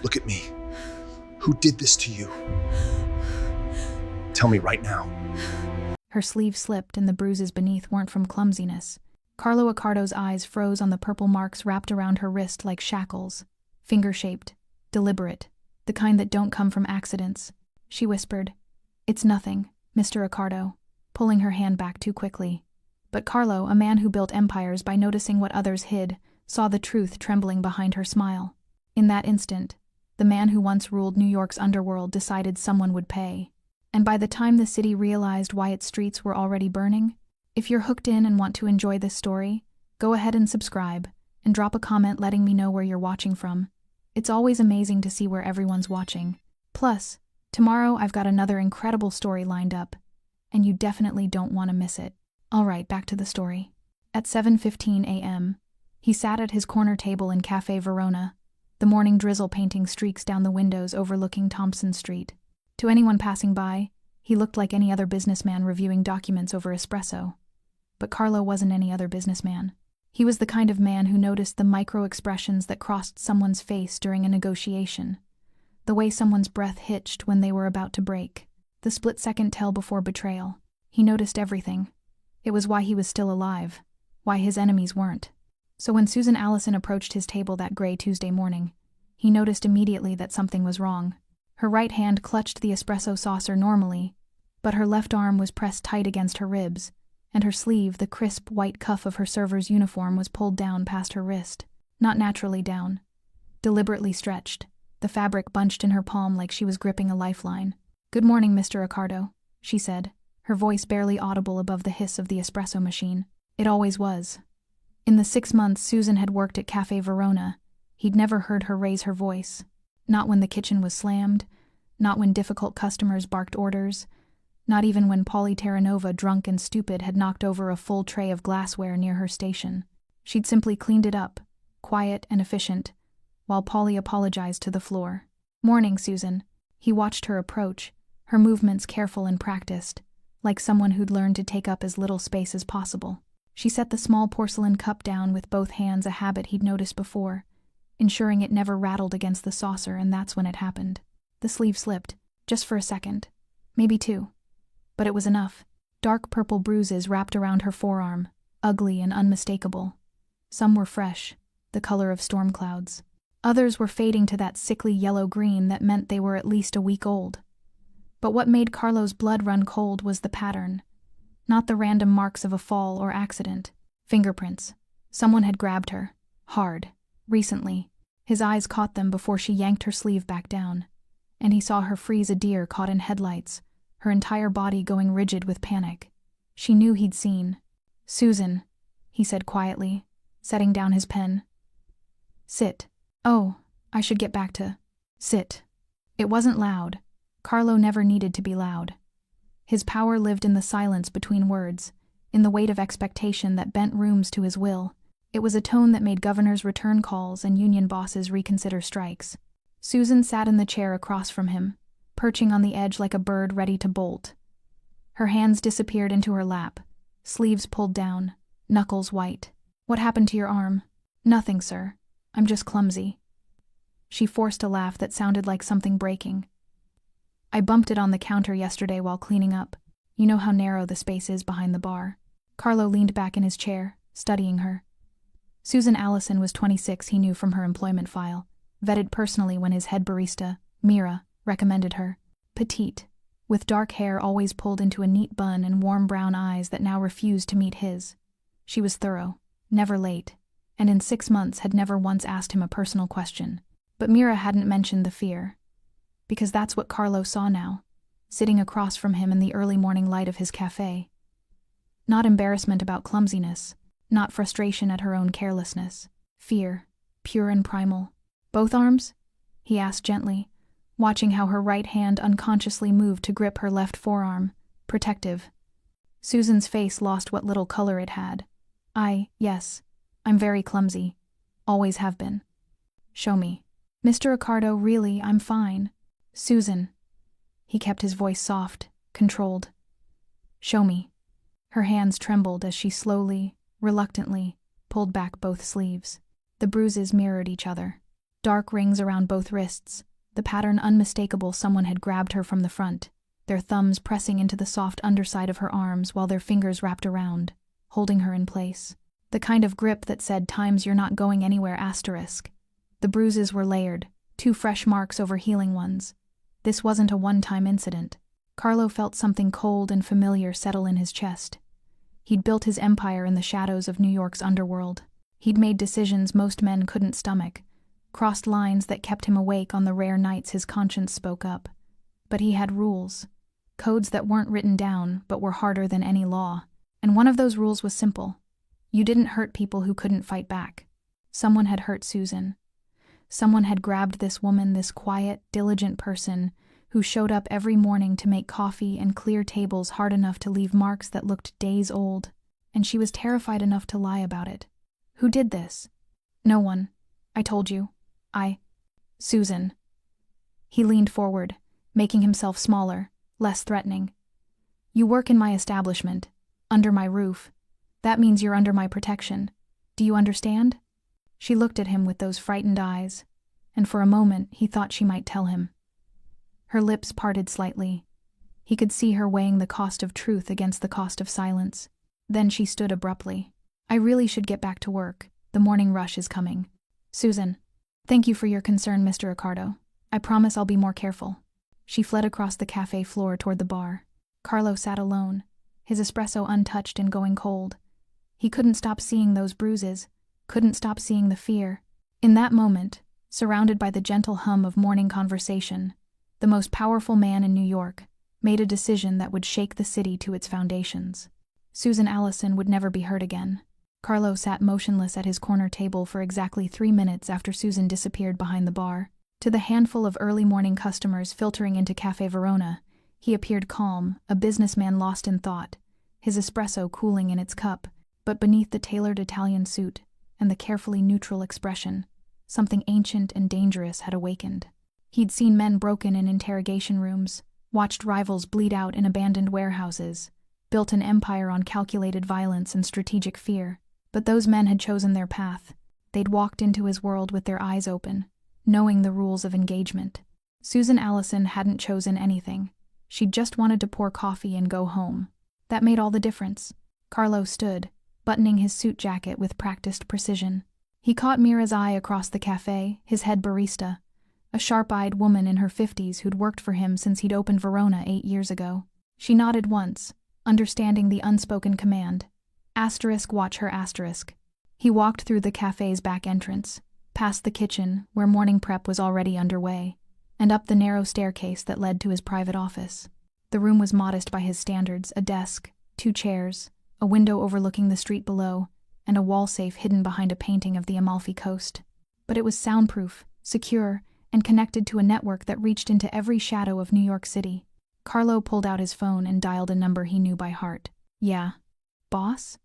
Look at me. Who did this to you? Tell me right now. Her sleeve slipped and the bruises beneath weren't from clumsiness. Carlo Accardo's eyes froze on the purple marks wrapped around her wrist like shackles. Finger-shaped, deliberate, the kind that don't come from accidents. She whispered, "It's nothing, Mr. Accardo," pulling her hand back too quickly. But Carlo, a man who built empires by noticing what others hid, saw the truth trembling behind her smile. In that instant, the man who once ruled New York's underworld decided someone would pay. And by the time the city realized why its streets were already burning, if you're hooked in and want to enjoy this story, go ahead and subscribe, and drop a comment letting me know where you're watching from. It's always amazing to see where everyone's watching. Plus, tomorrow I've got another incredible story lined up, and you definitely don't want to miss it. Alright, back to the story. At 7:15 a.m., he sat at his corner table in Cafe Verona, the morning drizzle painting streaks down the windows overlooking Thompson Street. To anyone passing by, he looked like any other businessman reviewing documents over espresso. But Carlo wasn't any other businessman. He was the kind of man who noticed the micro-expressions that crossed someone's face during a negotiation. The way someone's breath hitched when they were about to break. The split-second tell before betrayal. He noticed everything. It was why he was still alive. Why his enemies weren't. So when Susan Allison approached his table that gray Tuesday morning, he noticed immediately that something was wrong. Her right hand clutched the espresso saucer normally, but her left arm was pressed tight against her ribs, and her sleeve, the crisp white cuff of her server's uniform, was pulled down past her wrist. Not naturally down. Deliberately stretched, the fabric bunched in her palm like she was gripping a lifeline. "Good morning, Mr. Accardo," she said, her voice barely audible above the hiss of the espresso machine. It always was. In the 6 months Susan had worked at Cafe Verona, he'd never heard her raise her voice. Not when the kitchen was slammed, not when difficult customers barked orders, not even when Polly Terranova, drunk and stupid, had knocked over a full tray of glassware near her station. She'd simply cleaned it up, quiet and efficient, while Polly apologized to the floor. "Morning, Susan." He watched her approach, her movements careful and practiced, like someone who'd learned to take up as little space as possible. She set the small porcelain cup down with both hands, a habit he'd noticed before, ensuring it never rattled against the saucer, and that's when it happened. The sleeve slipped, just for a second, maybe 2. But it was enough. Dark purple bruises wrapped around her forearm, ugly and unmistakable. Some were fresh, the color of storm clouds. Others were fading to that sickly yellow-green that meant they were at least a week old. But what made Carlo's blood run cold was the pattern, not the random marks of a fall or accident. Fingerprints. Someone had grabbed her, hard, recently. His eyes caught them before she yanked her sleeve back down, and he saw her freeze a deer caught in headlights, her entire body going rigid with panic. She knew he'd seen. "Susan," he said quietly, setting down his pen. "Sit." "Oh, I should get back to sit." It wasn't loud. Carlo never needed to be loud. His power lived in the silence between words, in the weight of expectation that bent rooms to his will. It was a tone that made governors return calls and union bosses reconsider strikes. Susan sat in the chair across from him, perching on the edge like a bird ready to bolt. Her hands disappeared into her lap, sleeves pulled down, knuckles white. "What happened to your arm?" "Nothing, sir. I'm just clumsy." She forced a laugh that sounded like something breaking. "I bumped it on the counter yesterday while cleaning up. You know how narrow the space is behind the bar." Carlo leaned back in his chair, studying her. Susan Allison was 26, he knew from her employment file, vetted personally when his head barista, Mira, recommended her. Petite, with dark hair always pulled into a neat bun and warm brown eyes that now refused to meet his. She was thorough, never late, and in 6 months had never once asked him a personal question. But Mira hadn't mentioned the fear. Because that's what Carlo saw now, sitting across from him in the early morning light of his cafe. Not embarrassment about clumsiness, not frustration at her own carelessness. Fear, pure and primal. "Both arms?" he asked gently, watching how her right hand unconsciously moved to grip her left forearm, protective. Susan's face lost what little color it had. Yes, I'm very clumsy. Always have been." "Show me." "Mr. Accardo, really, I'm fine." "Susan." He kept his voice soft, controlled. "Show me." Her hands trembled as she slowly, reluctantly, pulled back both sleeves. The bruises mirrored each other. dark rings around both wrists, the pattern unmistakable someone had grabbed her from the front, their thumbs pressing into the soft underside of her arms while their fingers wrapped around, holding her in place. The kind of grip that said "times you're not going anywhere." The bruises were layered, 2 fresh marks over healing ones. This wasn't a one-time incident. Carlo felt something cold and familiar settle in his chest. He'd built his empire in the shadows of New York's underworld. He'd made decisions most men couldn't stomach, crossed lines that kept him awake on the rare nights his conscience spoke up. But he had rules, codes that weren't written down but were harder than any law. And one of those rules was simple. You didn't hurt people who couldn't fight back. Someone had hurt Susan. Someone had grabbed this woman, this quiet, diligent person who showed up every morning to make coffee and clear tables hard enough to leave marks that looked days old, and she was terrified enough to lie about it. Who did this? No one. I told you. Susan. He leaned forward, making himself smaller, less threatening. You work in my establishment, under my roof. That means you're under my protection. Do you understand? She looked at him with those frightened eyes, and for a moment he thought she might tell him. Her lips parted slightly. He could see her weighing the cost of truth against the cost of silence. Then she stood abruptly. I really should get back to work. The morning rush is coming. Susan. Thank you for your concern, Mr. Ricardo. I promise I'll be more careful. She fled across the cafe floor toward the bar. Carlo sat alone, his espresso untouched and going cold. He couldn't stop seeing those bruises, couldn't stop seeing the fear. In that moment, surrounded by the gentle hum of morning conversation, the most powerful man in New York made a decision that would shake the city to its foundations. Susan Allison would never be hurt again. Carlo sat motionless at his corner table for exactly 3 minutes after Susan disappeared behind the bar. To the handful of early morning customers filtering into Cafe Verona, he appeared calm, a businessman lost in thought, his espresso cooling in its cup. But beneath the tailored Italian suit and the carefully neutral expression, something ancient and dangerous had awakened. He'd seen men broken in interrogation rooms, watched rivals bleed out in abandoned warehouses, built an empire on calculated violence and strategic fear. But those men had chosen their path. They'd walked into his world with their eyes open, knowing the rules of engagement. Susan Allison hadn't chosen anything. She just wanted to pour coffee and go home. That made all the difference. Carlo stood, buttoning his suit jacket with practiced precision. He caught Mira's eye across the cafe, his head barista, a sharp-eyed woman in her 50s who'd worked for him since he'd opened Verona 8 years ago. She nodded once, understanding the unspoken command. Watch her. He walked through the cafe's back entrance, past the kitchen, where morning prep was already underway, and up the narrow staircase that led to his private office. The room was modest by his standards, a desk, 2 chairs, a window overlooking the street below, and a wall safe hidden behind a painting of the Amalfi Coast. But it was soundproof, secure, and connected to a network that reached into every shadow of New York City. Carlo pulled out his phone and dialed a number he knew by heart. Yeah. Boss?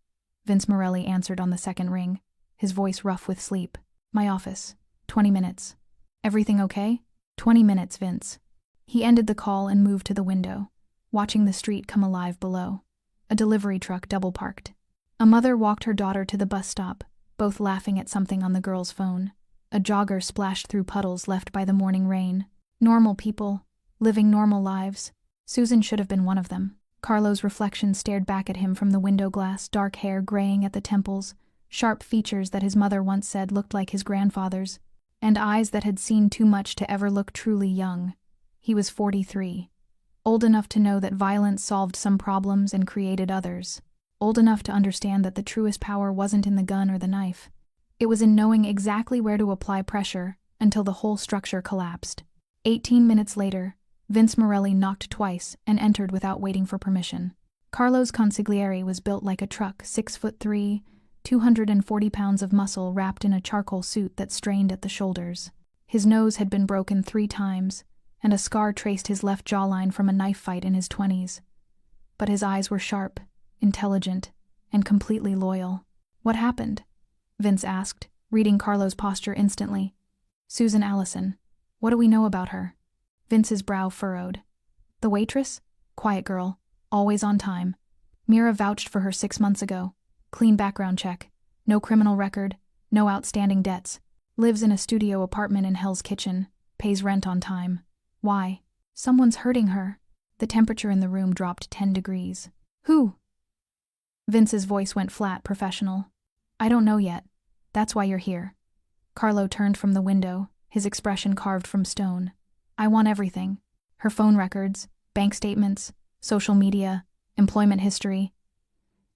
Vince Morelli answered on the second ring, his voice rough with sleep. My office. 20 minutes. Everything okay? 20 minutes, Vince. He ended the call and moved to the window, watching the street come alive below. A delivery truck double-parked. A mother walked her daughter to the bus stop, both laughing at something on the girl's phone. A jogger splashed through puddles left by the morning rain. Normal people, living normal lives. Susan should have been one of them. Carlo's reflection stared back at him from the window glass, dark hair graying at the temples, sharp features that his mother once said looked like his grandfather's, and eyes that had seen too much to ever look truly young. He was 43. Old enough to know that violence solved some problems and created others. Old enough to understand that the truest power wasn't in the gun or the knife. It was in knowing exactly where to apply pressure until the whole structure collapsed. 18 minutes later, Vince Morelli knocked twice and entered without waiting for permission. Carlo's consigliere was built like a truck, 6'3", 240 pounds of muscle wrapped in a charcoal suit that strained at the shoulders. His nose had been broken 3 times, and a scar traced his left jawline from a knife fight in his 20s. But his eyes were sharp, intelligent, and completely loyal. What happened? Vince asked, reading Carlo's posture instantly. Susan Allison. What do we know about her? Vince's brow furrowed. The waitress? Quiet girl. Always on time. Mira vouched for her 6 months ago. Clean background check. No criminal record. No outstanding debts. Lives in a studio apartment in Hell's Kitchen. Pays rent on time. Why? Someone's hurting her. The temperature in the room dropped 10 degrees. Who? Vince's voice went flat, professional. I don't know yet. That's why you're here. Carlo turned from the window, his expression carved from stone. I want everything. Her phone records, bank statements, social media, employment history.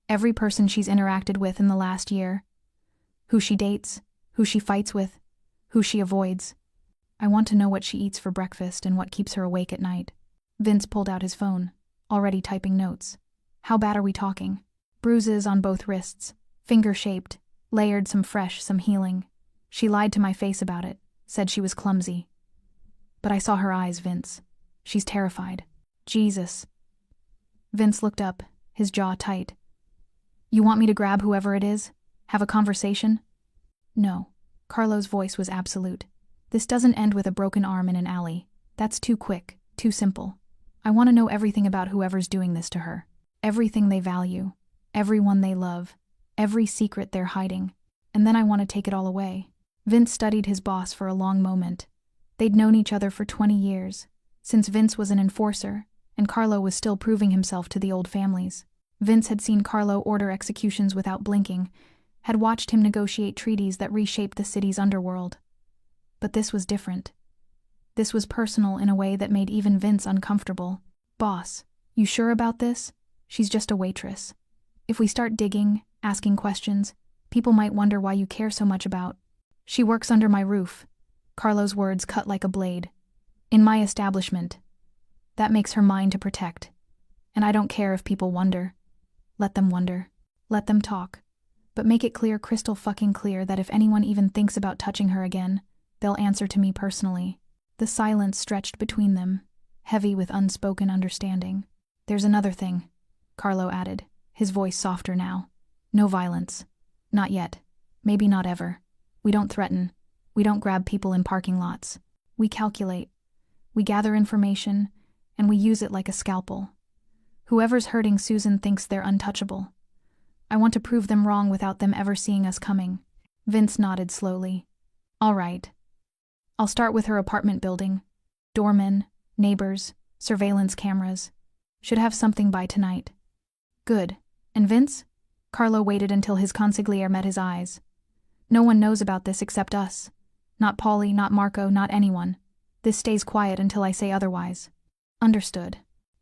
Every person she's interacted with in the last year. Who she dates, who she fights with, who she avoids. I want to know what she eats for breakfast and what keeps her awake at night. Vince pulled out his phone, already typing notes. How bad are we talking? Bruises on both wrists, finger-shaped, layered, some fresh, some healing. She lied to my face about it, said she was clumsy. But I saw her eyes, Vince. She's terrified. Jesus. Vince looked up, his jaw tight. You want me to grab whoever it is? Have a conversation? No. Carlo's voice was absolute. This doesn't end with a broken arm in an alley. That's too quick, too simple. I want to know everything about whoever's doing this to her. Everything they value, everyone they love, every secret they're hiding. And then I want to take it all away. Vince studied his boss for a long moment. They'd known each other for 20 years, since Vince was an enforcer, and Carlo was still proving himself to the old families. Vince had seen Carlo order executions without blinking, had watched him negotiate treaties that reshaped the city's underworld. But this was different. This was personal in a way that made even Vince uncomfortable. Boss, you sure about this? She's just a waitress. If we start digging, asking questions, people might wonder why you care so much about. She works under my roof. Carlo's words cut like a blade. In my establishment. That makes her mine to protect. And I don't care if people wonder. Let them wonder. Let them talk. But make it clear, crystal fucking clear, that if anyone even thinks about touching her again, they'll answer to me personally. The silence stretched between them, heavy with unspoken understanding. There's another thing, Carlo added, his voice softer now. No violence. Not yet. Maybe not ever. We don't threaten. We don't grab people in parking lots. We calculate. We gather information, and we use it like a scalpel. Whoever's hurting Susan thinks they're untouchable. I want to prove them wrong without them ever seeing us coming. Vince nodded slowly. All right. I'll start with her apartment building. Doormen, neighbors, surveillance cameras. Should have something by tonight. Good. And Vince? Carlo waited until his consigliere met his eyes. No one knows about this except us. Not Polly, not Marco, not anyone. This stays quiet until I say otherwise. Understood.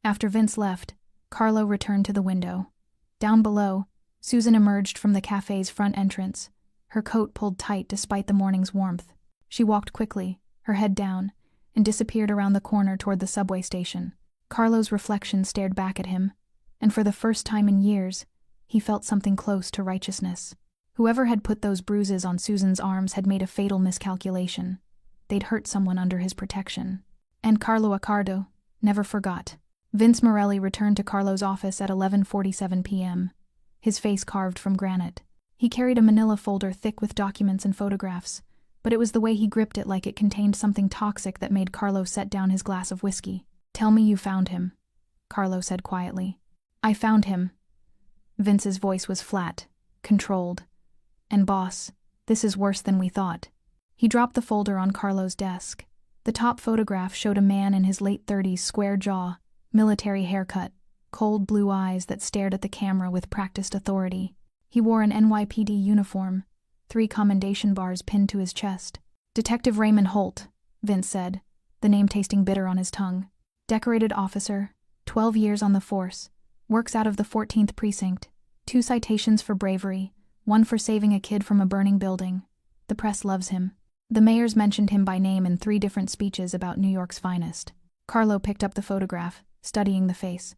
After Vince left, Carlo returned to the window. Down below, Susan emerged from the cafe's front entrance, her coat pulled tight despite the morning's warmth. She walked quickly, her head down, and disappeared around the corner toward the subway station. Carlo's reflection stared back at him, and for the first time in years, he felt something close to righteousness. Whoever had put those bruises on Susan's arms had made a fatal miscalculation. They'd hurt someone under his protection. And Carlo Accardo never forgot. Vince Morelli returned to Carlo's office at 11:47 p.m., his face carved from granite. He carried a manila folder thick with documents and photographs, but it was the way he gripped it like it contained something toxic that made Carlo set down his glass of whiskey. Tell me you found him, Carlo said quietly. I found him. Vince's voice was flat, controlled. And boss, this is worse than we thought. He dropped the folder on Carlo's desk. The top photograph showed a man in his late 30s, square jaw, military haircut, cold blue eyes that stared at the camera with practiced authority. He wore an NYPD uniform, 3 commendation bars pinned to his chest. Detective Raymond Holt, Vince said, the name tasting bitter on his tongue. Decorated officer, 12 years on the force, works out of the 14th precinct, 2 citations for bravery, 1 for saving a kid from a burning building. The press loves him. The mayors mentioned him by name in 3 different speeches about New York's finest. Carlo picked up the photograph, studying the face.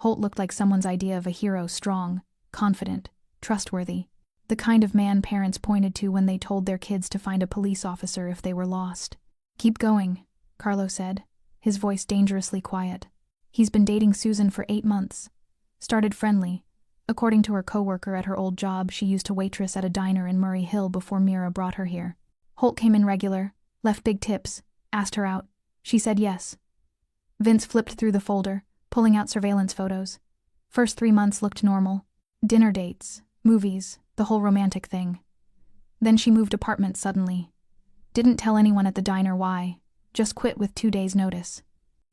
Holt looked like someone's idea of a hero, strong, confident, trustworthy. The kind of man parents pointed to when they told their kids to find a police officer if they were lost. Keep going, Carlo said, his voice dangerously quiet. He's been dating Susan for 8 months. Started friendly. According to her coworker at her old job, she used to waitress at a diner in Murray Hill before Mira brought her here. Holt came in regular, left big tips, asked her out. She said yes. Vince flipped through the folder, pulling out surveillance photos. First 3 months looked normal. Dinner dates, movies, the whole romantic thing. Then she moved apartments suddenly. Didn't tell anyone at the diner why. Just quit with 2 days' notice.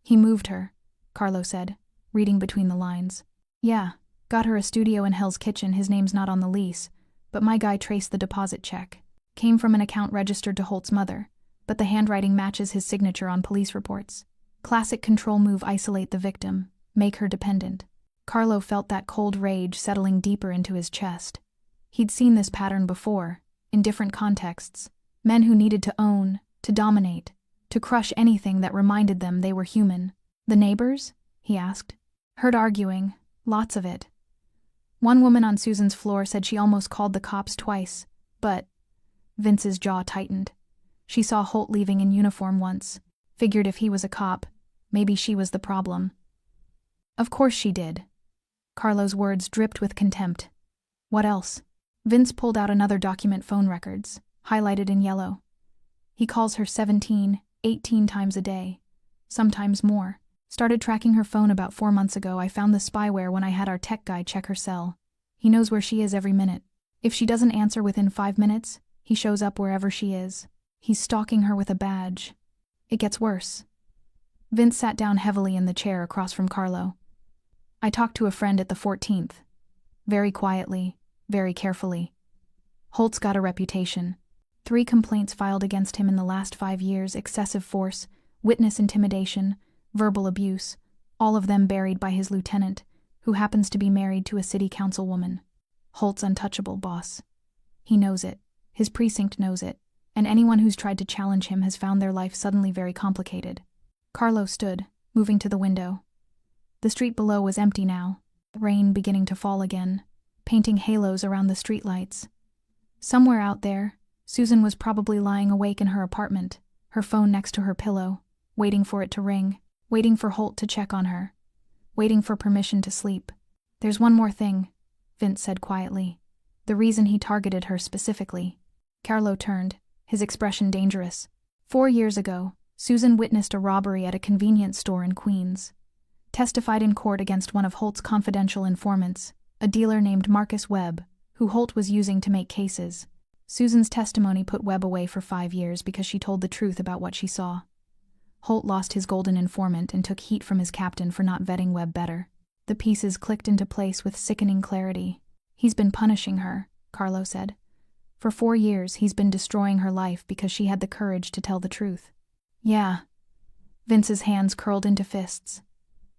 He moved her, Carlo said, reading between the lines. Yeah, got her a studio in Hell's Kitchen. His name's not on the lease, but my guy traced the deposit check. Came from an account registered to Holt's mother, but the handwriting matches his signature on police reports. Classic control move: isolate the victim, make her dependent. Carlo felt that cold rage settling deeper into his chest. He'd seen this pattern before, in different contexts. Men who needed to own, to dominate, to crush anything that reminded them they were human. The neighbors? He asked. Heard arguing, lots of it. One woman on Susan's floor said she almost called the cops twice, but Vince's jaw tightened. She saw Holt leaving in uniform once. Figured if he was a cop, maybe she was the problem. Of course she did. Carlo's words dripped with contempt. What else? Vince pulled out another document: phone records, highlighted in yellow. He calls her 17, 18 times a day. Sometimes more. Started tracking her phone about 4 months ago. I found the spyware when I had our tech guy check her cell. He knows where she is every minute. If she doesn't answer within 5 minutes, he shows up wherever she is. He's stalking her with a badge. It gets worse. Vince sat down heavily in the chair across from Carlo. I talked to a friend at the 14th. Very quietly, very carefully. Holt's got a reputation. 3 complaints filed against him in the last 5 years: excessive force, witness intimidation, verbal abuse, all of them buried by his lieutenant, who happens to be married to a city councilwoman. Holt's untouchable, boss. He knows it. His precinct knows it. And anyone who's tried to challenge him has found their life suddenly very complicated. Carlo stood, moving to the window. The street below was empty now, rain beginning to fall again, painting halos around the streetlights. Somewhere out there, Susan was probably lying awake in her apartment, her phone next to her pillow, waiting for it to ring, waiting for Holt to check on her, waiting for permission to sleep. There's one more thing, Vince said quietly. The reason he targeted her specifically. Carlo turned, his expression dangerous. 4 years ago, Susan witnessed a robbery at a convenience store in Queens. Testified in court against one of Holt's confidential informants, a dealer named Marcus Webb, who Holt was using to make cases. Susan's testimony put Webb away for 5 years because she told the truth about what she saw. Holt lost his golden informant and took heat from his captain for not vetting Webb better. The pieces clicked into place with sickening clarity. He's been punishing her, Carlo said. For 4 years, he's been destroying her life because she had the courage to tell the truth. Yeah. Vince's hands curled into fists.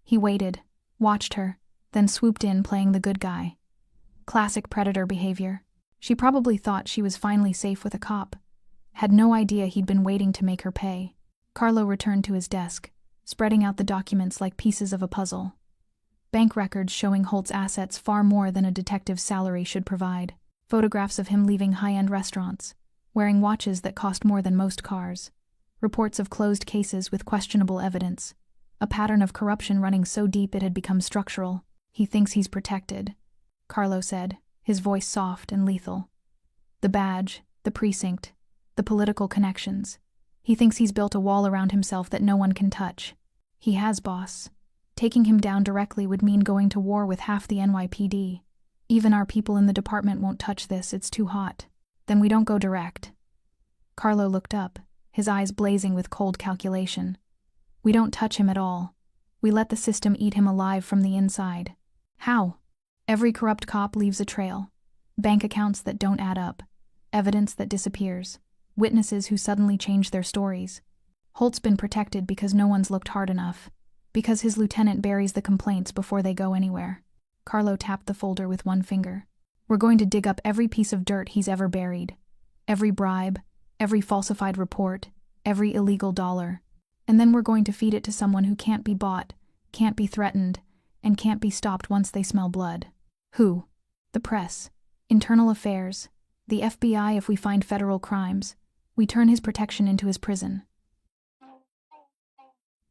He waited, watched her, then swooped in, playing the good guy. Classic predator behavior. She probably thought she was finally safe with a cop. Had no idea he'd been waiting to make her pay. Carlo returned to his desk, spreading out the documents like pieces of a puzzle. Bank records showing Holt's assets far more than a detective's salary should provide. Photographs of him leaving high-end restaurants, wearing watches that cost more than most cars. Reports of closed cases with questionable evidence. A pattern of corruption running so deep it had become structural. He thinks he's protected, Carlo said, his voice soft and lethal. The badge, the precinct, the political connections. He thinks he's built a wall around himself that no one can touch. He has, boss. Taking him down directly would mean going to war with half the NYPD. Even our people in the department won't touch this, it's too hot. Then we don't go direct. Carlo looked up, his eyes blazing with cold calculation. We don't touch him at all. We let the system eat him alive from the inside. How? Every corrupt cop leaves a trail. Bank accounts that don't add up. Evidence that disappears. Witnesses who suddenly change their stories. Holt's been protected because no one's looked hard enough. Because his lieutenant buries the complaints before they go anywhere. Carlo tapped the folder with one finger. We're going to dig up every piece of dirt he's ever buried. Every bribe, every falsified report, every illegal dollar. And then we're going to feed it to someone who can't be bought, can't be threatened, and can't be stopped once they smell blood. Who? The press. Internal affairs. The FBI if we find federal crimes. We turn his protection into his prison.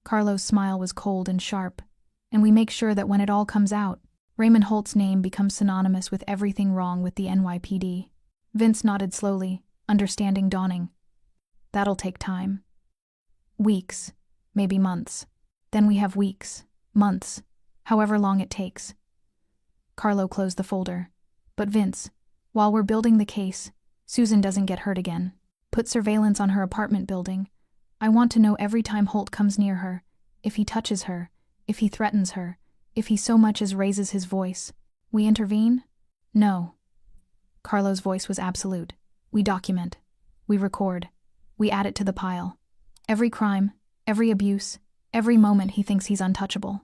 Carlo's smile was cold and sharp. And we make sure that when it all comes out, Raymond Holt's name becomes synonymous with everything wrong with the NYPD. Vince nodded slowly, understanding dawning. That'll take time. Weeks, maybe months. Then we have weeks, months, however long it takes. Carlo closed the folder. But Vince, while we're building the case, Susan doesn't get hurt again. Put surveillance on her apartment building. I want to know every time Holt comes near her, if he touches her, if he threatens her, if he so much as raises his voice. We intervene? No. Carlo's voice was absolute. We document. We record. We add it to the pile. Every crime, every abuse, every moment he thinks he's untouchable.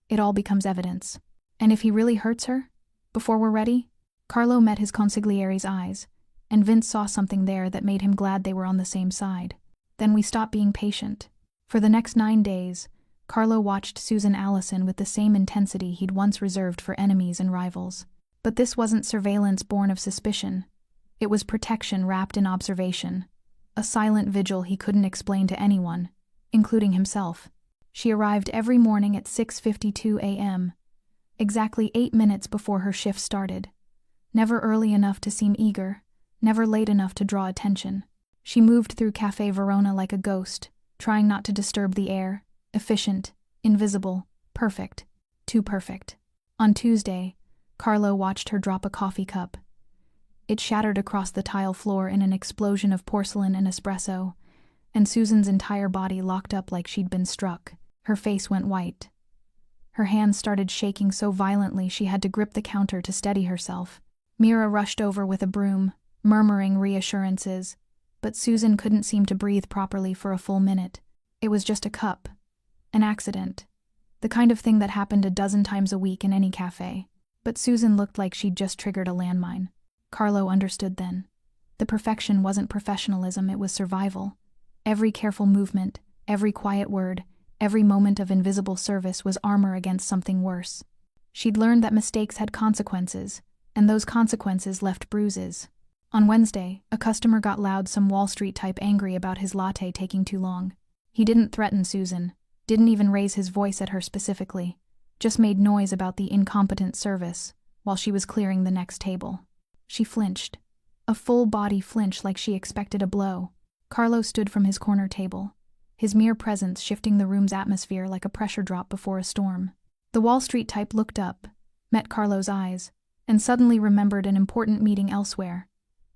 It all becomes evidence. And if he really hurts her? Before we're ready? Carlo met his consigliere's eyes, and Vince saw something there that made him glad they were on the same side. Then we stopped being patient. For the next 9 days, Carlo watched Susan Allison with the same intensity he'd once reserved for enemies and rivals. But this wasn't surveillance born of suspicion. It was protection wrapped in observation. A silent vigil he couldn't explain to anyone, including himself. She arrived every morning at 6:52 a.m., exactly 8 minutes before her shift started. Never early enough to seem eager, never late enough to draw attention. She moved through Café Verona like a ghost, trying not to disturb the air, efficient, invisible, perfect, too perfect. On Tuesday, Carlo watched her drop a coffee cup. It shattered across the tile floor in an explosion of porcelain and espresso, and Susan's entire body locked up like she'd been struck. Her face went white. Her hands started shaking so violently she had to grip the counter to steady herself. Mira rushed over with a broom, murmuring reassurances, but Susan couldn't seem to breathe properly for a full minute. It was just a cup. An accident. The kind of thing that happened a dozen times a week in any cafe. But Susan looked like she'd just triggered a landmine. Carlo understood then. The perfection wasn't professionalism, it was survival. Every careful movement, every quiet word, every moment of invisible service was armor against something worse. She'd learned that mistakes had consequences, and those consequences left bruises. On Wednesday, a customer got loud, some Wall Street type angry about his latte taking too long. He didn't threaten Susan, didn't even raise his voice at her specifically, just made noise about the incompetent service while she was clearing the next table. She flinched. A full-body flinch like she expected a blow. Carlo stood from his corner table, his mere presence shifting the room's atmosphere like a pressure drop before a storm. The Wall Street type looked up, met Carlo's eyes, and suddenly remembered an important meeting elsewhere.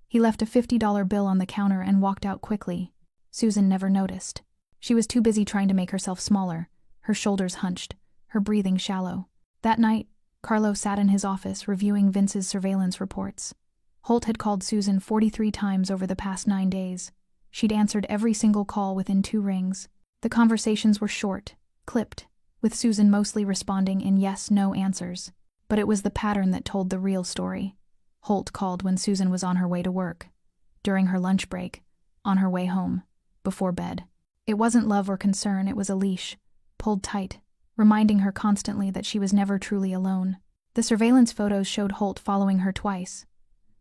He left a $50 bill on the counter and walked out quickly. Susan never noticed. She was too busy trying to make herself smaller, her shoulders hunched, her breathing shallow. That night, Carlo sat in his office reviewing Vince's surveillance reports. Holt had called Susan 43 times over the past 9 days. She'd answered every single call within 2 rings. The conversations were short, clipped, with Susan mostly responding in yes-no answers. But it was the pattern that told the real story. Holt called when Susan was on her way to work, during her lunch break, on her way home, before bed. It wasn't love or concern, it was a leash, pulled tight, reminding her constantly that she was never truly alone. The surveillance photos showed Holt following her twice.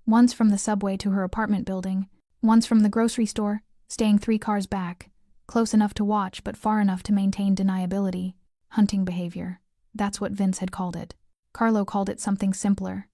Once from the subway to her apartment building, once from the grocery store, staying 3 cars back, close enough to watch but far enough to maintain deniability. Hunting behavior. That's what Vince had called it. Carlo called it something simpler.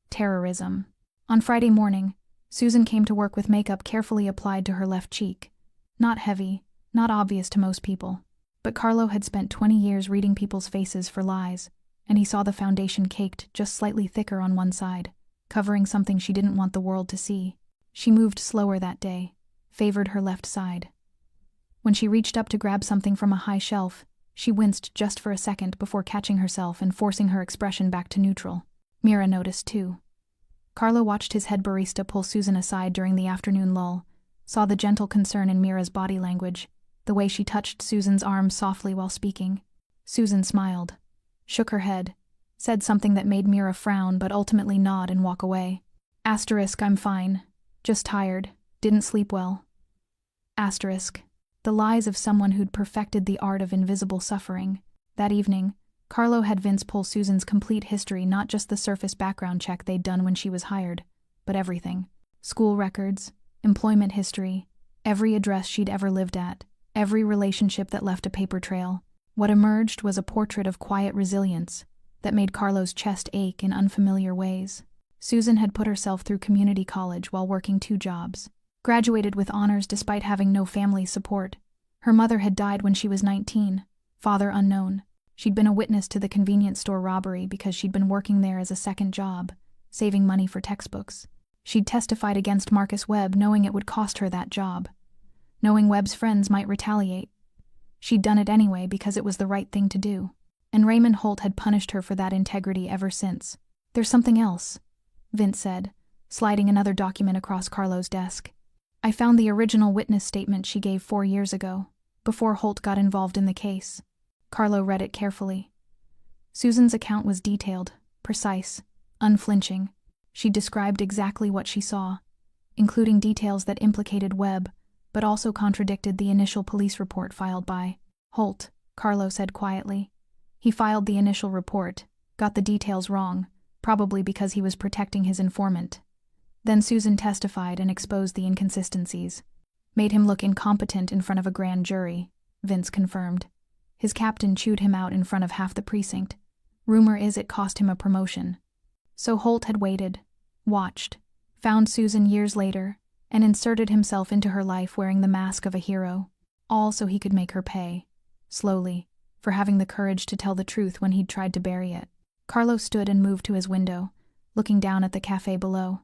Terrorism. On Friday morning, Susan came to work with makeup carefully applied to her left cheek. Not heavy, not obvious to most people. But Carlo had spent 20 years reading people's faces for lies, and he saw the foundation caked just slightly thicker on one side, covering something she didn't want the world to see. She moved slower that day, favored her left side. When she reached up to grab something from a high shelf, she winced just for a second before catching herself and forcing her expression back to neutral. Mira noticed too. Carlo watched his head barista pull Susan aside during the afternoon lull, saw the gentle concern in Mira's body language, the way she touched Susan's arm softly while speaking. Susan smiled, shook her head, said something that made Mira frown but ultimately nod and walk away. Asterisk, I'm fine. Just tired. Didn't sleep well. Asterisk. The lies of someone who'd perfected the art of invisible suffering. That evening, Carlo had Vince pull Susan's complete history, not just the surface background check they'd done when she was hired, but everything. School records, employment history, every address she'd ever lived at, every relationship that left a paper trail. What emerged was a portrait of quiet resilience that made Carlo's chest ache in unfamiliar ways. Susan had put herself through community college while working 2 jobs. Graduated with honors despite having no family support. Her mother had died when she was 19, father unknown. She'd been a witness to the convenience store robbery because she'd been working there as a second job, saving money for textbooks. She'd testified against Marcus Webb knowing it would cost her that job. Knowing Webb's friends might retaliate. She'd done it anyway because it was the right thing to do. And Raymond Holt had punished her for that integrity ever since. "There's something else," Vince said, sliding another document across Carlo's desk. "I found the original witness statement she gave 4 years ago, before Holt got involved in the case." Carlo read it carefully. Susan's account was detailed, precise, unflinching. She described exactly what she saw, including details that implicated Webb, but also contradicted the initial police report filed by Holt, Carlo said quietly. He filed the initial report, got the details wrong, probably because he was protecting his informant. Then Susan testified and exposed the inconsistencies. Made him look incompetent in front of a grand jury, Vince confirmed. His captain chewed him out in front of half the precinct. Rumor is it cost him a promotion. So Holt had waited, watched, found Susan years later, and inserted himself into her life wearing the mask of a hero, all so he could make her pay, slowly, for having the courage to tell the truth when he'd tried to bury it. Carlo stood and moved to his window, looking down at the cafe below.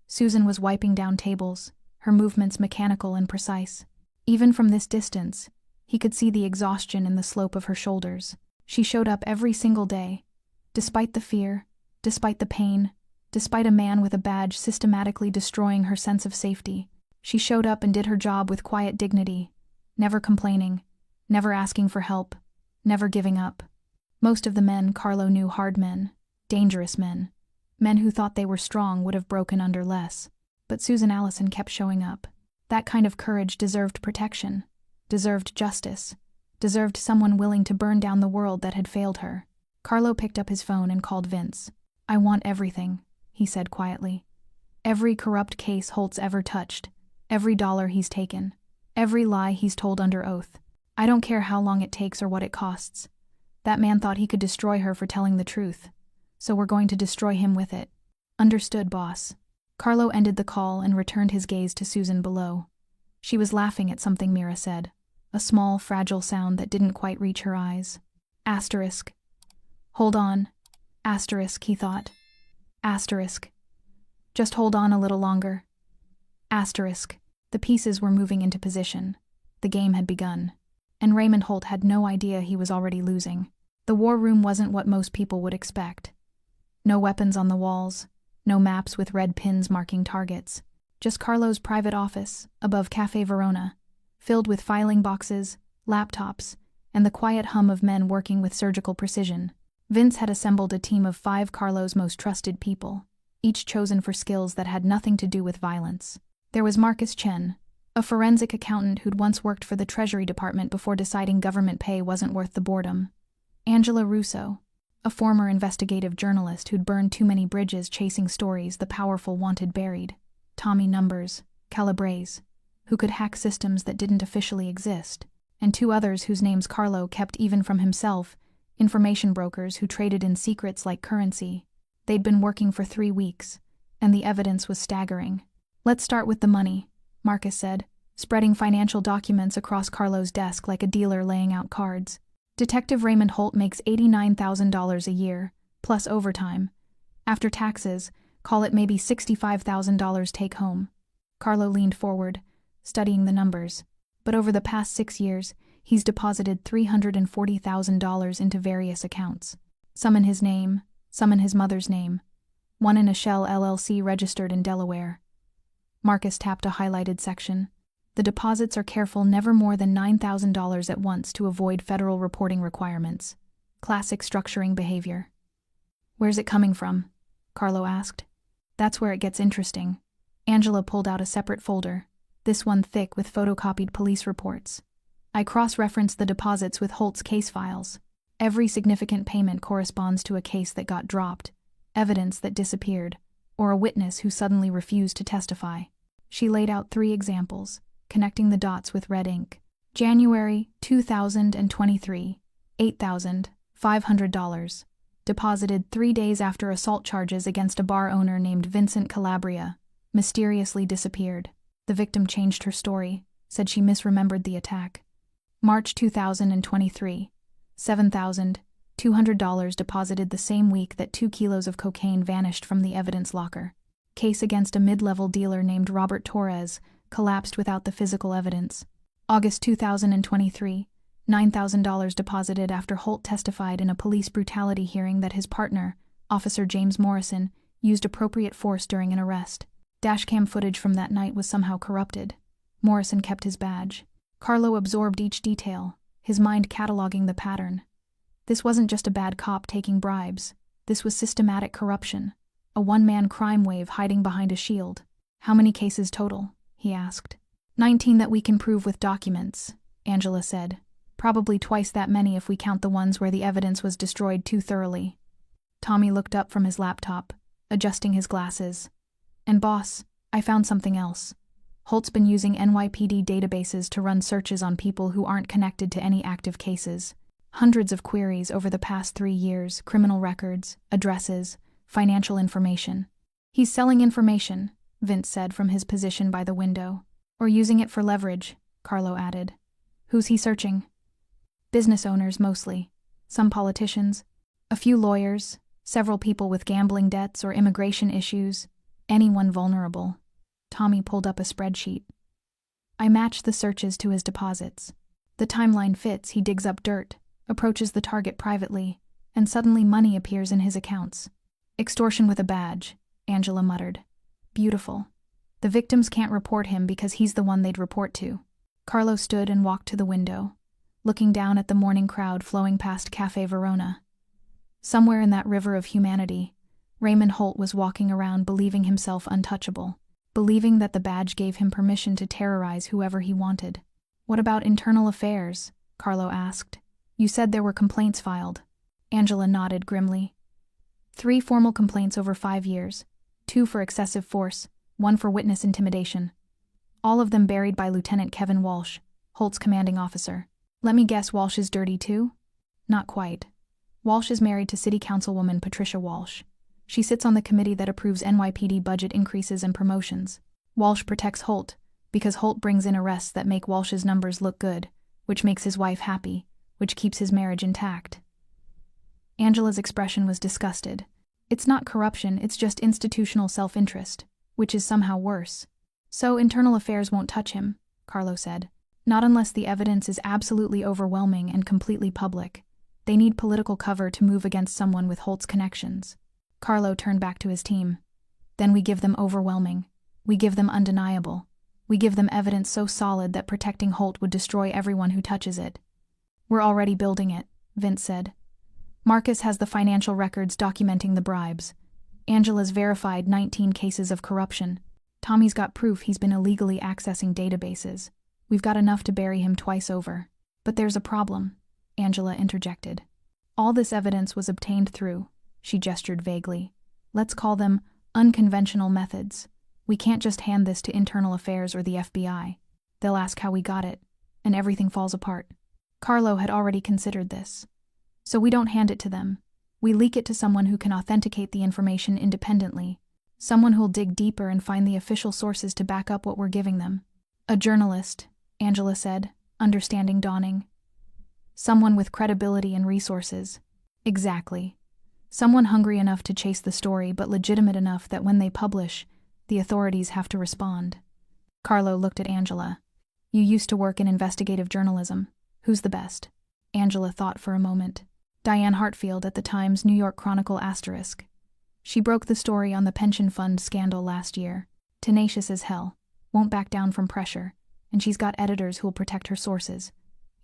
Susan was wiping down tables, her movements mechanical and precise. Even from this distance, he could see the exhaustion in the slope of her shoulders. She showed up every single day, despite the fear, despite the pain, despite a man with a badge systematically destroying her sense of safety. She showed up and did her job with quiet dignity, never complaining, never asking for help, never giving up. Most of the men Carlo knew hard men, dangerous men. Men who thought they were strong would have broken under less. But Susan Allison kept showing up. That kind of courage deserved protection, deserved justice, deserved someone willing to burn down the world that had failed her. Carlo picked up his phone and called Vince. "I want everything," he said quietly. "Every corrupt case Holt's ever touched, every dollar he's taken, every lie he's told under oath. I don't care how long it takes or what it costs. That man thought he could destroy her for telling the truth, so we're going to destroy him with it." "Understood, boss." Carlo ended the call and returned his gaze to Susan below. She was laughing at something Mira said, a small, fragile sound that didn't quite reach her eyes. Asterisk. "Hold on." Asterisk, he thought. Asterisk. "Just hold on a little longer." Asterisk. The pieces were moving into position. The game had begun. And Raymond Holt had no idea he was already losing. The war room wasn't what most people would expect. No weapons on the walls, no maps with red pins marking targets. Just Carlo's private office, above Cafe Verona, filled with filing boxes, laptops, and the quiet hum of men working with surgical precision. Vince had assembled a team of 5 Carlo's most trusted people, each chosen for skills that had nothing to do with violence. There was Marcus Chen, a forensic accountant who'd once worked for the Treasury Department before deciding government pay wasn't worth the boredom. Angela Russo, a former investigative journalist who'd burned too many bridges chasing stories the powerful wanted buried. Tommy Numbers, Calabrese, who could hack systems that didn't officially exist. And 2 others whose names Carlo kept even from himself, information brokers who traded in secrets like currency. They'd been working for 3 weeks, and the evidence was staggering. "Let's start with the money," Marcus said, spreading financial documents across Carlo's desk like a dealer laying out cards. "Detective Raymond Holt makes $89,000 a year, plus overtime. After taxes, call it maybe $65,000 take home." Carlo leaned forward, studying the numbers. But over the past 6 years, he's deposited $340,000 into various accounts. Some in his name, some in his mother's name. One in a Shell LLC registered in Delaware. Marcus tapped a highlighted section. "The deposits are careful never more than $9,000 at once to avoid federal reporting requirements. Classic structuring behavior." "Where's it coming from?" Carlo asked. "That's where it gets interesting." Angela pulled out a separate folder, this one thick with photocopied police reports. "I cross-referenced the deposits with Holt's case files. Every significant payment corresponds to a case that got dropped, evidence that disappeared, or a witness who suddenly refused to testify." She laid out 3 examples, connecting the dots with red ink. January 2023, $8,500. Deposited 3 days after assault charges against a bar owner named Vincent Calabria. Mysteriously disappeared. The victim changed her story, said she misremembered the attack. March 2023, $7,200 deposited the same week that 2 kilos of cocaine vanished from the evidence locker. Case against a mid-level dealer named Robert Torres collapsed without the physical evidence. August 2023, $9,000 deposited after Holt testified in a police brutality hearing that his partner, Officer James Morrison, used appropriate force during an arrest. Dashcam footage from that night was somehow corrupted. Morrison kept his badge. Carlo absorbed each detail, his mind cataloging the pattern. This wasn't just a bad cop taking bribes. This was systematic corruption. A one-man crime wave hiding behind a shield. How many cases total? He asked. 19 that we can prove with documents, Angela said. Probably twice that many if we count the ones where the evidence was destroyed too thoroughly. Tommy looked up from his laptop, adjusting his glasses. And boss, I found something else. Holt's been using NYPD databases to run searches on people who aren't connected to any active cases. Hundreds of queries over the past 3 years, criminal records, addresses, financial information. He's selling information, Vince said from his position by the window. Or using it for leverage, Carlo added. Who's he searching? Business owners mostly. Some politicians. A few lawyers. Several people with gambling debts or immigration issues. Anyone vulnerable. Tommy pulled up a spreadsheet. I matched the searches to his deposits. The timeline fits. He digs up dirt, approaches the target privately, and suddenly money appears in his accounts. Extortion with a badge, Angela muttered. Beautiful. The victims can't report him because he's the one they'd report to. Carlo stood and walked to the window, looking down at the morning crowd flowing past Cafe Verona. Somewhere in that river of humanity, Raymond Holt was walking around believing himself untouchable, believing that the badge gave him permission to terrorize whoever he wanted. What about internal affairs? Carlo asked. You said there were complaints filed. Angela nodded grimly. 3 formal complaints over 5 years, 2 for excessive force, 1 for witness intimidation. All of them buried by Lieutenant Kevin Walsh, Holt's commanding officer. Let me guess, Walsh is dirty too? Not quite. Walsh is married to City Councilwoman Patricia Walsh. She sits on the committee that approves NYPD budget increases and promotions. Walsh protects Holt, because Holt brings in arrests that make Walsh's numbers look good, which makes his wife happy, which keeps his marriage intact. Angela's expression was disgusted. It's not corruption, it's just institutional self-interest, which is somehow worse. So internal affairs won't touch him, Carlo said. Not unless the evidence is absolutely overwhelming and completely public. They need political cover to move against someone with Holt's connections. Carlo turned back to his team. Then we give them overwhelming. We give them undeniable. We give them evidence so solid that protecting Holt would destroy everyone who touches it. We're already building it, Vince said. Marcus has the financial records documenting the bribes. Angela's verified 19 cases of corruption. Tommy's got proof he's been illegally accessing databases. We've got enough to bury him twice over. But there's a problem, Angela interjected. All this evidence was obtained through, she gestured vaguely. Let's call them unconventional methods. We can't just hand this to Internal Affairs or the FBI. They'll ask how we got it, and everything falls apart. Carlo had already considered this. So we don't hand it to them. We leak it to someone who can authenticate the information independently. Someone who'll dig deeper and find the official sources to back up what we're giving them. A journalist, Angela said, understanding dawning. Someone with credibility and resources. Exactly. Someone hungry enough to chase the story but legitimate enough that when they publish, the authorities have to respond. Carlo looked at Angela. You used to work in investigative journalism. Who's the best? Angela thought for a moment. Diane Hartfield at the Times New York Chronicle *. She broke the story on the pension fund scandal last year. Tenacious as hell. Won't back down from pressure. And she's got editors who'll protect her sources.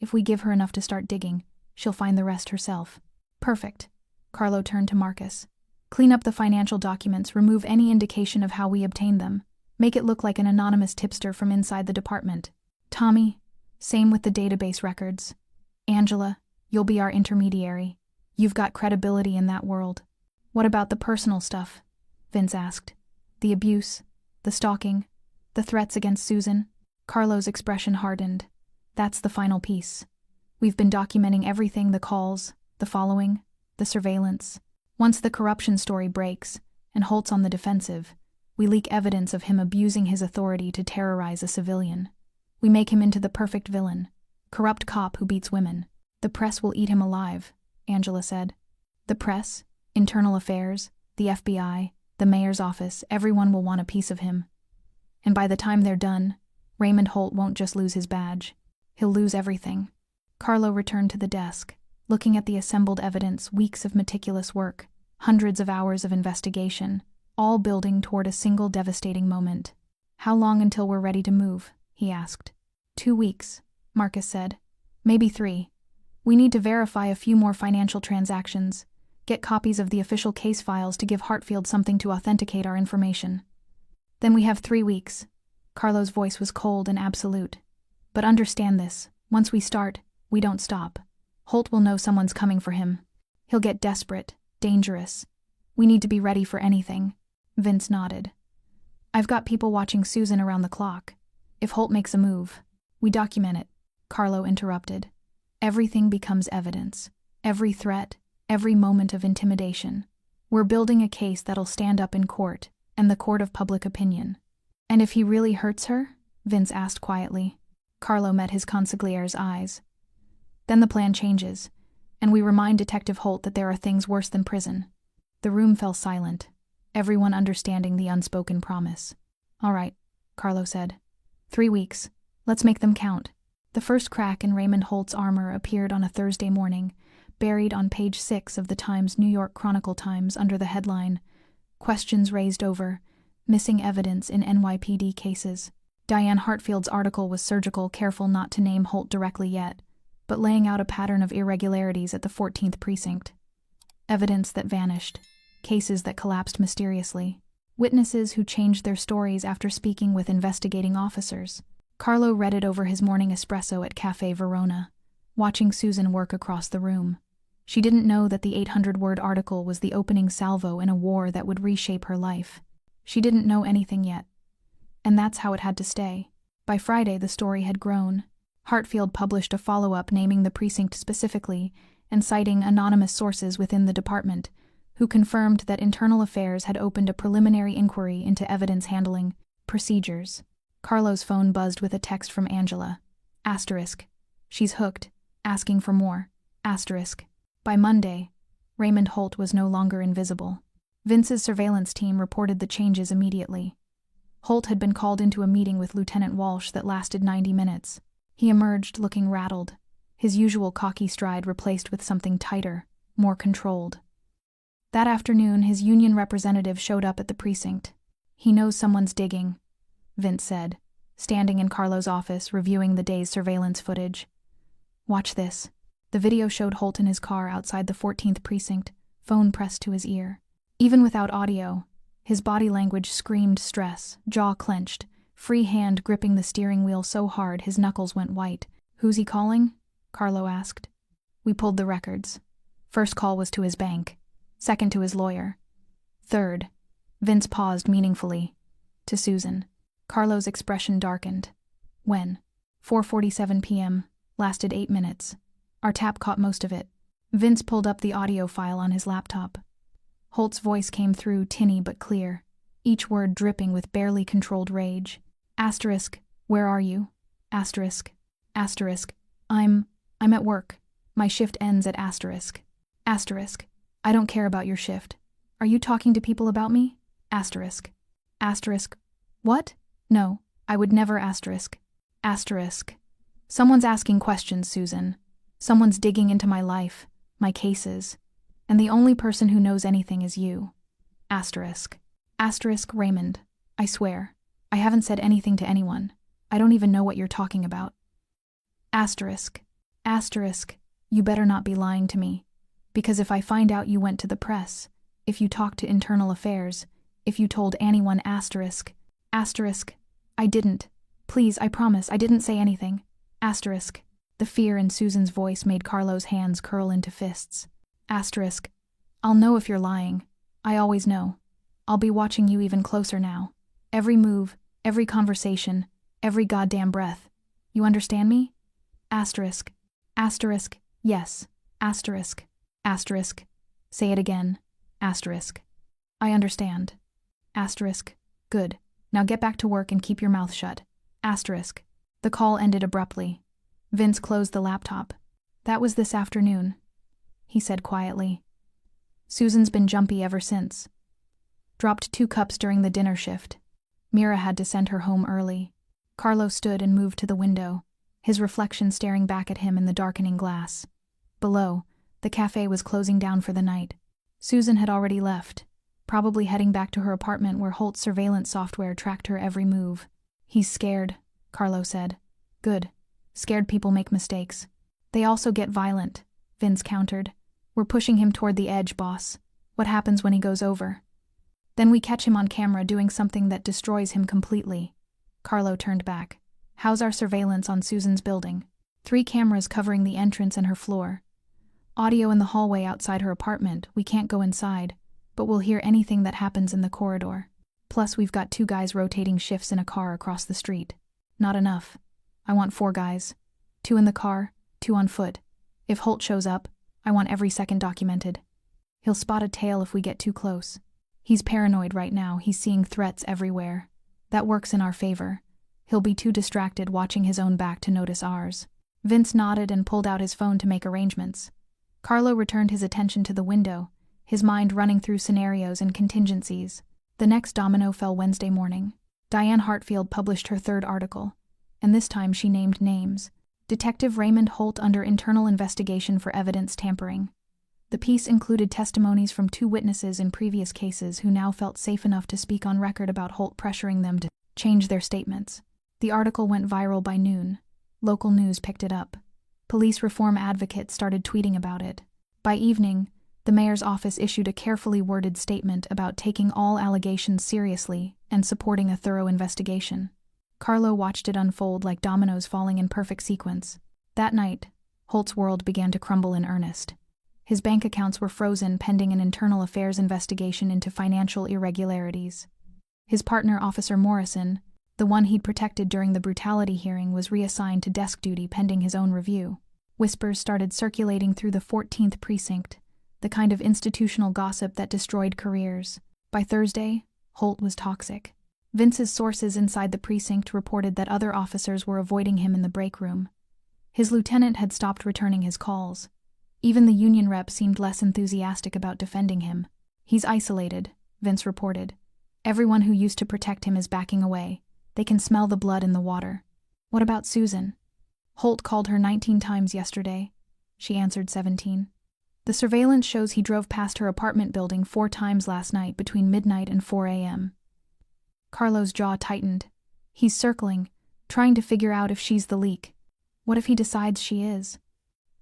If we give her enough to start digging, she'll find the rest herself. Perfect. Carlo turned to Marcus. Clean up the financial documents, remove any indication of how we obtained them. Make it look like an anonymous tipster from inside the department. Tommy, same with the database records. Angela, you'll be our intermediary. You've got credibility in that world. What about the personal stuff? Vince asked. The abuse, the stalking, the threats against Susan? Carlo's expression hardened. That's the final piece. We've been documenting everything, the calls, the following, the surveillance. Once the corruption story breaks, and Holt's on the defensive, we leak evidence of him abusing his authority to terrorize a civilian. We make him into the perfect villain, corrupt cop who beats women. The press will eat him alive, Angela said. The press, Internal Affairs, the FBI, the mayor's office, everyone will want a piece of him. And by the time they're done, Raymond Holt won't just lose his badge. He'll lose everything. Carlo returned to the desk, looking at the assembled evidence, weeks of meticulous work, hundreds of hours of investigation, all building toward a single devastating moment. "How long until we're ready to move?" he asked. 2 weeks, Marcus said. "Maybe 3. We need to verify a few more financial transactions, get copies of the official case files to give Hartfield something to authenticate our information. Then we have 3 weeks." Carlo's voice was cold and absolute. "But understand this, once we start, we don't stop. Holt will know someone's coming for him. He'll get desperate, dangerous. We need to be ready for anything." Vince nodded. "I've got people watching Susan around the clock. If Holt makes a move, we document it," Carlo interrupted. "Everything becomes evidence. Every threat, every moment of intimidation. We're building a case that'll stand up in court, and the court of public opinion." "And if he really hurts her?" Vince asked quietly. Carlo met his consigliere's eyes. "Then the plan changes, and we remind Detective Holt that there are things worse than prison." The room fell silent, everyone understanding the unspoken promise. "All right," Carlo said. 3 weeks. Let's make them count." The first crack in Raymond Holt's armor appeared on a Thursday morning, buried on page 6 of the Times New York Chronicle Times under the headline, "Questions Raised Over Missing Evidence in NYPD Cases." Diane Hartfield's article was surgical, careful not to name Holt directly yet, but laying out a pattern of irregularities at the 14th precinct. Evidence that vanished, cases that collapsed mysteriously, witnesses who changed their stories after speaking with investigating officers. Carlo read it over his morning espresso at Cafe Verona, watching Susan work across the room. She didn't know that the 800-word article was the opening salvo in a war that would reshape her life. She didn't know anything yet. And that's how it had to stay. By Friday, the story had grown. Hartfield published a follow-up naming the precinct specifically and citing anonymous sources within the department, who confirmed that Internal Affairs had opened a preliminary inquiry into evidence handling procedures. Carlo's phone buzzed with a text from Angela. Asterisk. She's hooked. Asking for more. Asterisk. By Monday, Raymond Holt was no longer invisible. Vince's surveillance team reported the changes immediately. Holt had been called into a meeting with Lieutenant Walsh that lasted 90 minutes. He emerged looking rattled, his usual cocky stride replaced with something tighter, more controlled. That afternoon, his union representative showed up at the precinct. "He knows someone's digging," Vince said, standing in Carlo's office reviewing the day's surveillance footage. "Watch this." The video showed Holt in his car outside the 14th precinct, phone pressed to his ear. Even without audio, his body language screamed stress, jaw clenched, free hand gripping the steering wheel so hard his knuckles went white. "Who's he calling?" Carlo asked. "We pulled the records. First call was to his bank. Second to his lawyer. Third," Vince paused meaningfully, "to Susan." Carlo's expression darkened. "When?" 4:47 p.m., lasted 8 minutes. Our tap caught most of it. Vince pulled up the audio file on his laptop. Holt's voice came through tinny but clear, each word dripping with barely controlled rage. Asterisk, where are you? Asterisk. Asterisk, I'm at work. My shift ends at asterisk. Asterisk, I don't care about your shift. Are you talking to people about me? Asterisk. Asterisk, what? No, I would never asterisk. Asterisk. Someone's asking questions, Susan. Someone's digging into my life, my cases. And the only person who knows anything is you. Asterisk. Asterisk, Raymond. I swear. I haven't said anything to anyone. I don't even know what you're talking about. Asterisk. Asterisk. You better not be lying to me. Because if I find out you went to the press, if you talked to Internal Affairs, if you told anyone asterisk. Asterisk. I didn't. Please, I promise, I didn't say anything. Asterisk. The fear in Susan's voice made Carlo's hands curl into fists. Asterisk. I'll know if you're lying. I always know. I'll be watching you even closer now. Every move, every conversation, every goddamn breath. You understand me? Asterisk. Asterisk. Yes. Asterisk. Asterisk. Say it again. Asterisk. I understand. Asterisk. Good. Now get back to work and keep your mouth shut. Asterisk. The call ended abruptly. Vince closed the laptop. That was this afternoon, he said quietly. Susan's been jumpy ever since. Dropped 2 cups during the dinner shift. Mira had to send her home early. Carlo stood and moved to the window, his reflection staring back at him in the darkening glass. Below, the cafe was closing down for the night. Susan had already left, probably heading back to her apartment where Holt's surveillance software tracked her every move. "He's scared," Carlo said. "Good. Scared people make mistakes. They also get violent," Vince countered. "We're pushing him toward the edge, boss. What happens when he goes over? Then we catch him on camera doing something that destroys him completely." Carlo turned back. "How's our surveillance on Susan's building?" 3 cameras covering the entrance and her floor. Audio in the hallway outside her apartment. We can't go inside, but we'll hear anything that happens in the corridor. Plus, we've got 2 guys rotating shifts in a car across the street. Not enough. I want 4 guys. 2 in the car, 2 on foot. If Holt shows up, I want every second documented. He'll spot a tail if we get too close. He's paranoid right now. He's seeing threats everywhere. That works in our favor. He'll be too distracted watching his own back to notice ours." Vince nodded and pulled out his phone to make arrangements. Carlo returned his attention to the window, his mind running through scenarios and contingencies. The next domino fell Wednesday morning. Diane Hartfield published her 3rd article, and this time she named names. Detective Raymond Holt under internal investigation for evidence tampering. The piece included testimonies from 2 witnesses in previous cases who now felt safe enough to speak on record about Holt pressuring them to change their statements. The article went viral by noon. Local news picked it up. Police reform advocates started tweeting about it. By evening, the mayor's office issued a carefully worded statement about taking all allegations seriously and supporting a thorough investigation. Carlo watched it unfold like dominoes falling in perfect sequence. That night, Holt's world began to crumble in earnest. His bank accounts were frozen pending an internal affairs investigation into financial irregularities. His partner, Officer Morrison, the one he'd protected during the brutality hearing, was reassigned to desk duty pending his own review. Whispers started circulating through the 14th precinct, the kind of institutional gossip that destroyed careers. By Thursday, Holt was toxic. Vince's sources inside the precinct reported that other officers were avoiding him in the break room. His lieutenant had stopped returning his calls. Even the union rep seemed less enthusiastic about defending him. "He's isolated," Vince reported. "Everyone who used to protect him is backing away. They can smell the blood in the water." "What about Susan?" "Holt called her 19 times yesterday." She answered 17. "The surveillance shows he drove past her apartment building 4 times last night between midnight and 4 a.m. Carlo's jaw tightened. He's circling, trying to figure out if she's the leak. What if he decides she is?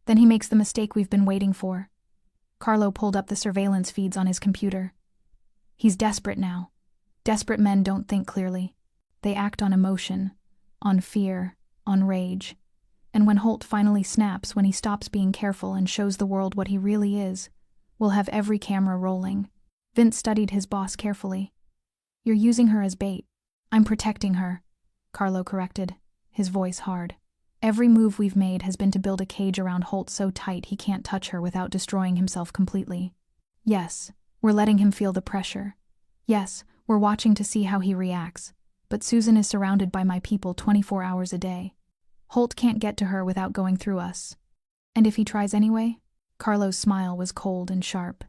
Then he makes the mistake we've been waiting for. Carlo pulled up the surveillance feeds on his computer. He's desperate now. Desperate men don't think clearly. They act on emotion, on fear, on rage. And when Holt finally snaps, when he stops being careful and shows the world what he really is, we'll have every camera rolling. Vince studied his boss carefully. "You're using her as bait." "I'm protecting her," Carlo corrected, his voice hard. "Every move we've made has been to build a cage around Holt so tight he can't touch her without destroying himself completely. Yes, we're letting him feel the pressure. Yes, we're watching to see how he reacts. But Susan is surrounded by my people 24 hours a day. Holt can't get to her without going through us. And if he tries anyway?" Carlo's smile was cold and sharp.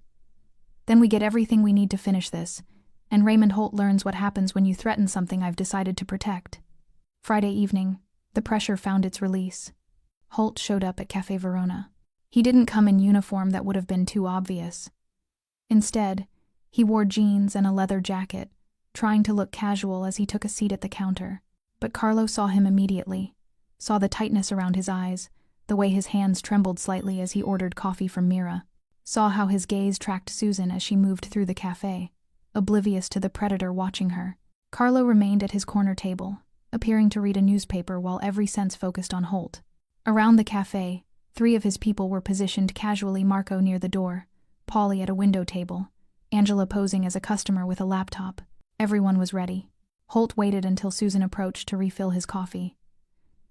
"Then we get everything we need to finish this, and Raymond Holt learns what happens when you threaten something I've decided to protect." Friday evening, the pressure found its release. Holt showed up at Cafe Verona. He didn't come in uniform that would have been too obvious. Instead, he wore jeans and a leather jacket, trying to look casual as he took a seat at the counter. But Carlo saw him immediately, saw the tightness around his eyes, the way his hands trembled slightly as he ordered coffee from Mira, saw how his gaze tracked Susan as she moved through the cafe, oblivious to the predator watching her. Carlo remained at his corner table, appearing to read a newspaper while every sense focused on Holt. Around the cafe, 3 of his people were positioned casually, Marco near the door, Polly at a window table, Angela posing as a customer with a laptop. Everyone was ready. Holt waited until Susan approached to refill his coffee.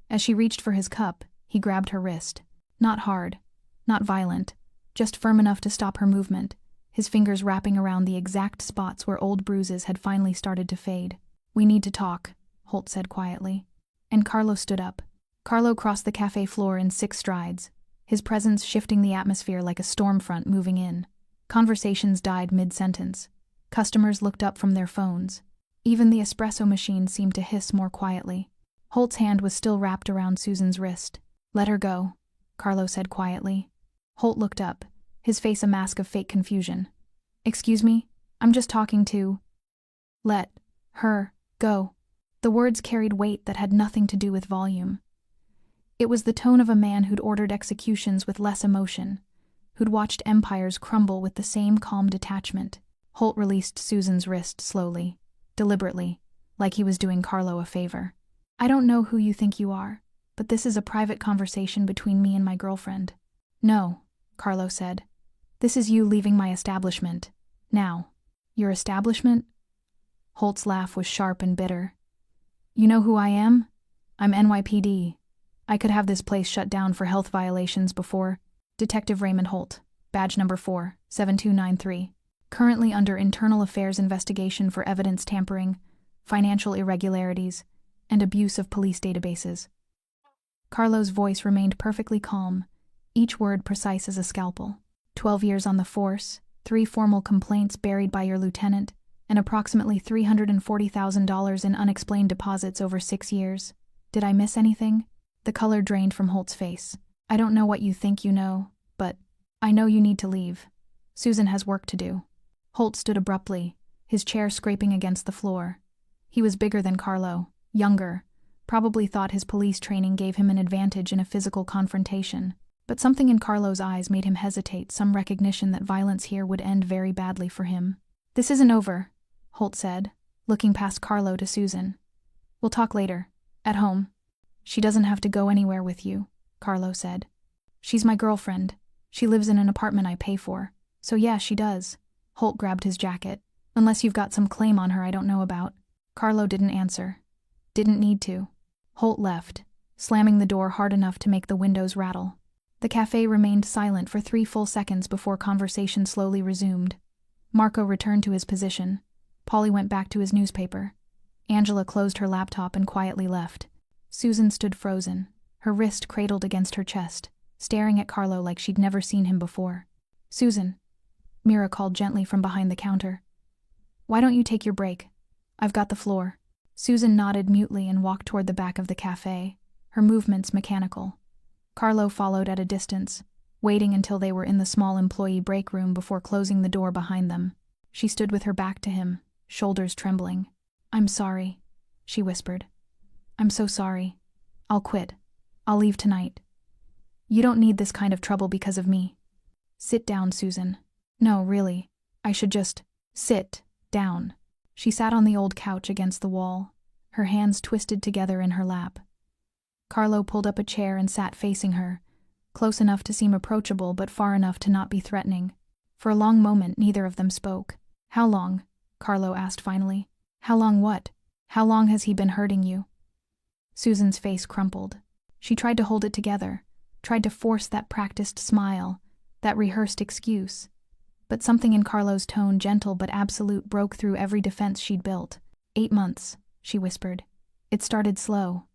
As she reached for his cup, he grabbed her wrist. Not hard, not violent, just firm enough to stop her movement, his fingers wrapping around the exact spots where old bruises had finally started to fade. "We need to talk," Holt said quietly. And Carlo stood up. Carlo crossed the cafe floor in 6 strides, his presence shifting the atmosphere like a storm front moving in. Conversations died mid-sentence. Customers looked up from their phones. Even the espresso machine seemed to hiss more quietly. Holt's hand was still wrapped around Susan's wrist. "Let her go," Carlo said quietly. Holt looked up, his face a mask of fake confusion. "Excuse me? I'm just talking to—" "Let her go." The words carried weight that had nothing to do with volume. It was the tone of a man who'd ordered executions with less emotion, who'd watched empires crumble with the same calm detachment. Holt released Susan's wrist slowly, deliberately, like he was doing Carlo a favor. "I don't know who you think you are, but this is a private conversation between me and my girlfriend." "No," Carlo said. "This is you leaving my establishment. Now." "Your establishment?" Holt's laugh was sharp and bitter. "You know who I am? I'm NYPD. I could have this place shut down for health violations before—" "Detective Raymond Holt, badge number 47293. Currently under internal affairs investigation for evidence tampering, financial irregularities, and abuse of police databases." Carlo's voice remained perfectly calm, each word precise as a scalpel. 12 years on the force, 3 formal complaints buried by your lieutenant, and approximately $340,000 in unexplained deposits over 6 years. Did I miss anything? The color drained from Holt's face. "I don't know what you think you know, but I know you need to leave. Susan has work to do." Holt stood abruptly, his chair scraping against the floor. He was bigger than Carlo, younger, probably thought his police training gave him an advantage in a physical confrontation. But something in Carlo's eyes made him hesitate, some recognition that violence here would end very badly for him. "This isn't over," Holt said, looking past Carlo to Susan. "We'll talk later, at home." "She doesn't have to go anywhere with you," Carlo said. "She's my girlfriend. She lives in an apartment I pay for. So yeah, she does." Holt grabbed his jacket. "Unless you've got some claim on her I don't know about." Carlo didn't answer. Didn't need to. Holt left, slamming the door hard enough to make the windows rattle. The cafe remained silent for 3 full seconds before conversation slowly resumed. Marco returned to his position. Paulie went back to his newspaper. Angela closed her laptop and quietly left. Susan stood frozen, her wrist cradled against her chest, staring at Carlo like she'd never seen him before. "Susan," Mira called gently from behind the counter. "Why don't you take your break? I've got the floor." Susan nodded mutely and walked toward the back of the cafe, her movements mechanical. Carlo followed at a distance, waiting until they were in the small employee break room before closing the door behind them. She stood with her back to him, shoulders trembling. "I'm sorry," she whispered. "I'm so sorry. I'll quit. I'll leave tonight. You don't need this kind of trouble because of me." "Sit down, Susan." "No, really. I should just sit down." She sat on the old couch against the wall, her hands twisted together in her lap. Carlo pulled up a chair and sat facing her, close enough to seem approachable but far enough to not be threatening. For a long moment, neither of them spoke. "How long?" Carlo asked finally. "How long what? How long has he been hurting you?" Susan's face crumpled. She tried to hold it together, tried to force that practiced smile, that rehearsed excuse. But something in Carlo's tone, gentle but absolute, broke through every defense she'd built. 8 months, she whispered. "It started slow.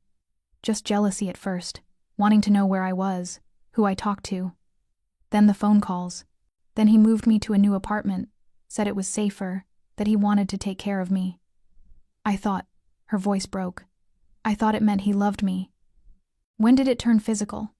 Just jealousy at first, wanting to know where I was, who I talked to. Then the phone calls. Then he moved me to a new apartment, said it was safer, that he wanted to take care of me. I thought," her voice broke, "I thought it meant he loved me." "When did it turn physical?"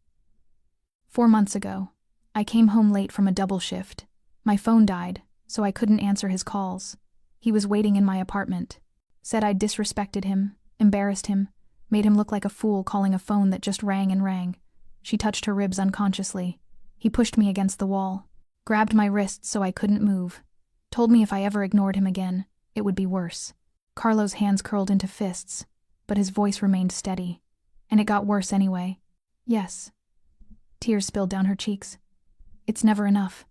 4 months ago. I came home late from a double shift. My phone died, so I couldn't answer his calls. He was waiting in my apartment. Said I'd disrespected him, embarrassed him, made him look like a fool calling a phone that just rang and rang. She touched her ribs unconsciously. He pushed me against the wall, grabbed my wrists so I couldn't move, told me if I ever ignored him again, it would be worse. Carlo's hands curled into fists, but his voice remained steady. And it got worse anyway. "Yes." Tears spilled down her cheeks. "It's never enough.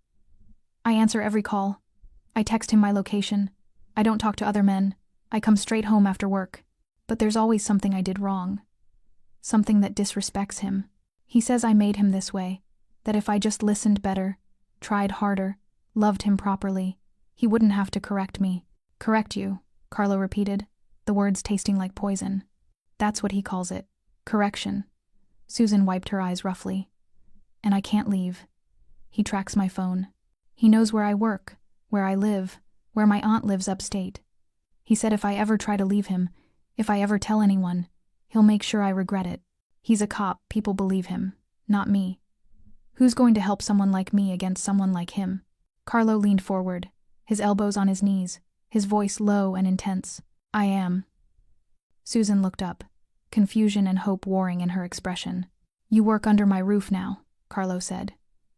I answer every call. I text him my location. I don't talk to other men. I come straight home after work. But there's always something I did wrong. Something that disrespects him. He says I made him this way, that if I just listened better, tried harder, loved him properly, he wouldn't have to correct me." "Correct you," Carlo repeated, the words tasting like poison. "That's what he calls it. Correction." Susan wiped her eyes roughly. "And I can't leave. He tracks my phone. He knows where I work, where I live, where my aunt lives upstate. He said if I ever try to leave him, if I ever tell anyone, he'll make sure I regret it. He's a cop, people believe him, not me. Who's going to help someone like me against someone like him? Carlo leaned forward, his elbows on his knees, his voice low and intense. I am. Susan looked up, confusion and hope warring in her expression. You work under my roof now, Carlo said.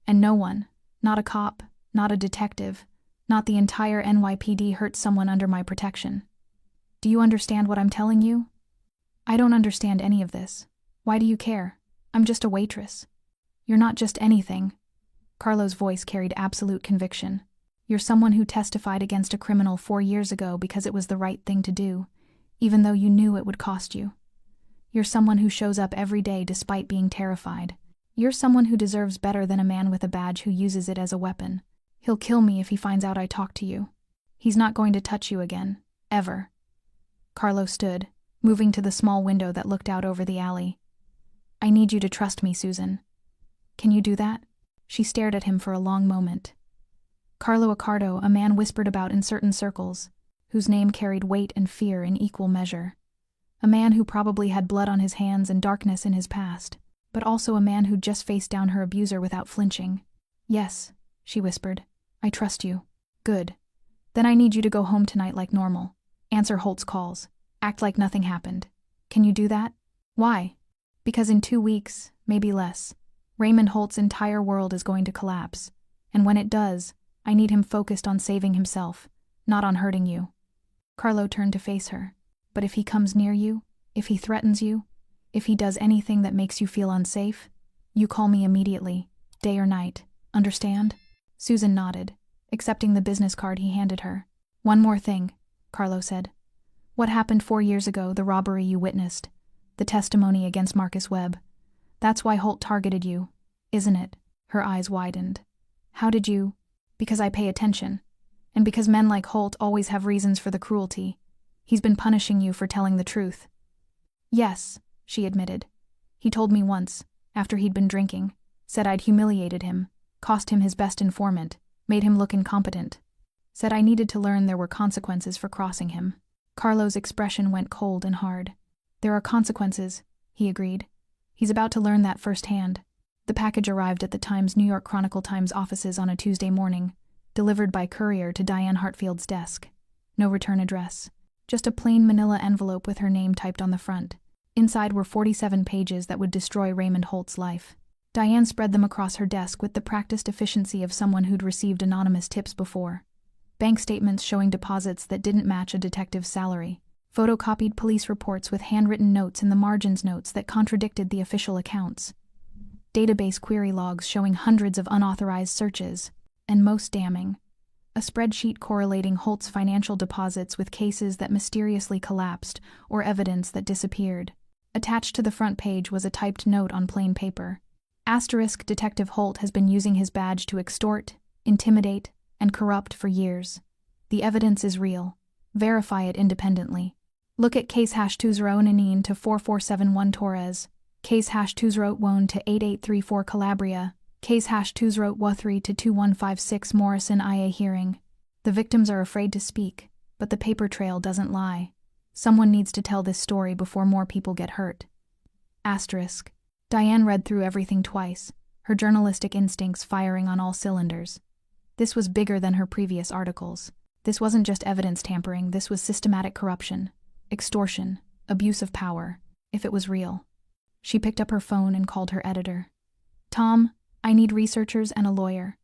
And no one, not a cop, not a detective, not the entire NYPD hurts someone under my protection. Do you understand what I'm telling you? I don't understand any of this. Why do you care? I'm just a waitress. You're not just anything. Carlo's voice carried absolute conviction. You're someone who testified against a criminal 4 years ago because it was the right thing to do, even though you knew it would cost you. You're someone who shows up every day despite being terrified. You're someone who deserves better than a man with a badge who uses it as a weapon. He'll kill me if he finds out I talked to you. He's not going to touch you again, ever. Carlo stood, moving to the small window that looked out over the alley. I need you to trust me, Susan. Can you do that? She stared at him for a long moment. Carlo Accardo, a man whispered about in certain circles, whose name carried weight and fear in equal measure. A man who probably had blood on his hands and darkness in his past, but also a man who'd just faced down her abuser without flinching. Yes, she whispered. I trust you. Good. Then I need you to go home tonight like normal. Answer Holt's calls. Act like nothing happened. Can you do that? Why? Because in 2 weeks, maybe less, Raymond Holt's entire world is going to collapse. And when it does, I need him focused on saving himself, not on hurting you. Carlo turned to face her. But if he comes near you, if he threatens you, if he does anything that makes you feel unsafe, you call me immediately, day or night. Understand? Susan nodded, accepting the business card he handed her. One more thing, Carlo said. What happened 4 years ago, the robbery you witnessed, the testimony against Marcus Webb. That's why Holt targeted you, isn't it? Her eyes widened. How did you? Because I pay attention. And because men like Holt always have reasons for the cruelty. He's been punishing you for telling the truth. Yes, she admitted. He told me once, after he'd been drinking, said I'd humiliated him, cost him his best informant, made him look incompetent. Said I needed to learn there were consequences for crossing him. Carlo's expression went cold and hard. There are consequences, he agreed. He's about to learn that firsthand. The package arrived at the Times New York Chronicle-Times offices on a Tuesday morning, delivered by courier to Diane Hartfield's desk. No return address. Just a plain manila envelope with her name typed on the front. Inside were 47 pages that would destroy Raymond Holt's life. Diane spread them across her desk with the practiced efficiency of someone who'd received anonymous tips before. Bank statements showing deposits that didn't match a detective's salary. Photocopied police reports with handwritten notes in the margins notes that contradicted the official accounts. Database query logs showing hundreds of unauthorized searches. And most damning, a spreadsheet correlating Holt's financial deposits with cases that mysteriously collapsed or evidence that disappeared. Attached to the front page was a typed note on plain paper. Asterisk Detective Holt has been using his badge to extort, intimidate, and corrupt for years. The evidence is real. Verify it independently. Look at case #2019 to 4471 Torres, case #2021 to 8834 Calabria, case #2013 to 2156 Morrison IA hearing. The victims are afraid to speak, but the paper trail doesn't lie. Someone needs to tell this story before more people get hurt. Asterisk. Diane read through everything twice, her journalistic instincts firing on all cylinders. This was bigger than her previous articles. This wasn't just evidence tampering, this was systematic corruption, extortion, abuse of power, if it was real. She picked up her phone and called her editor. Tom, I need researchers and a lawyer.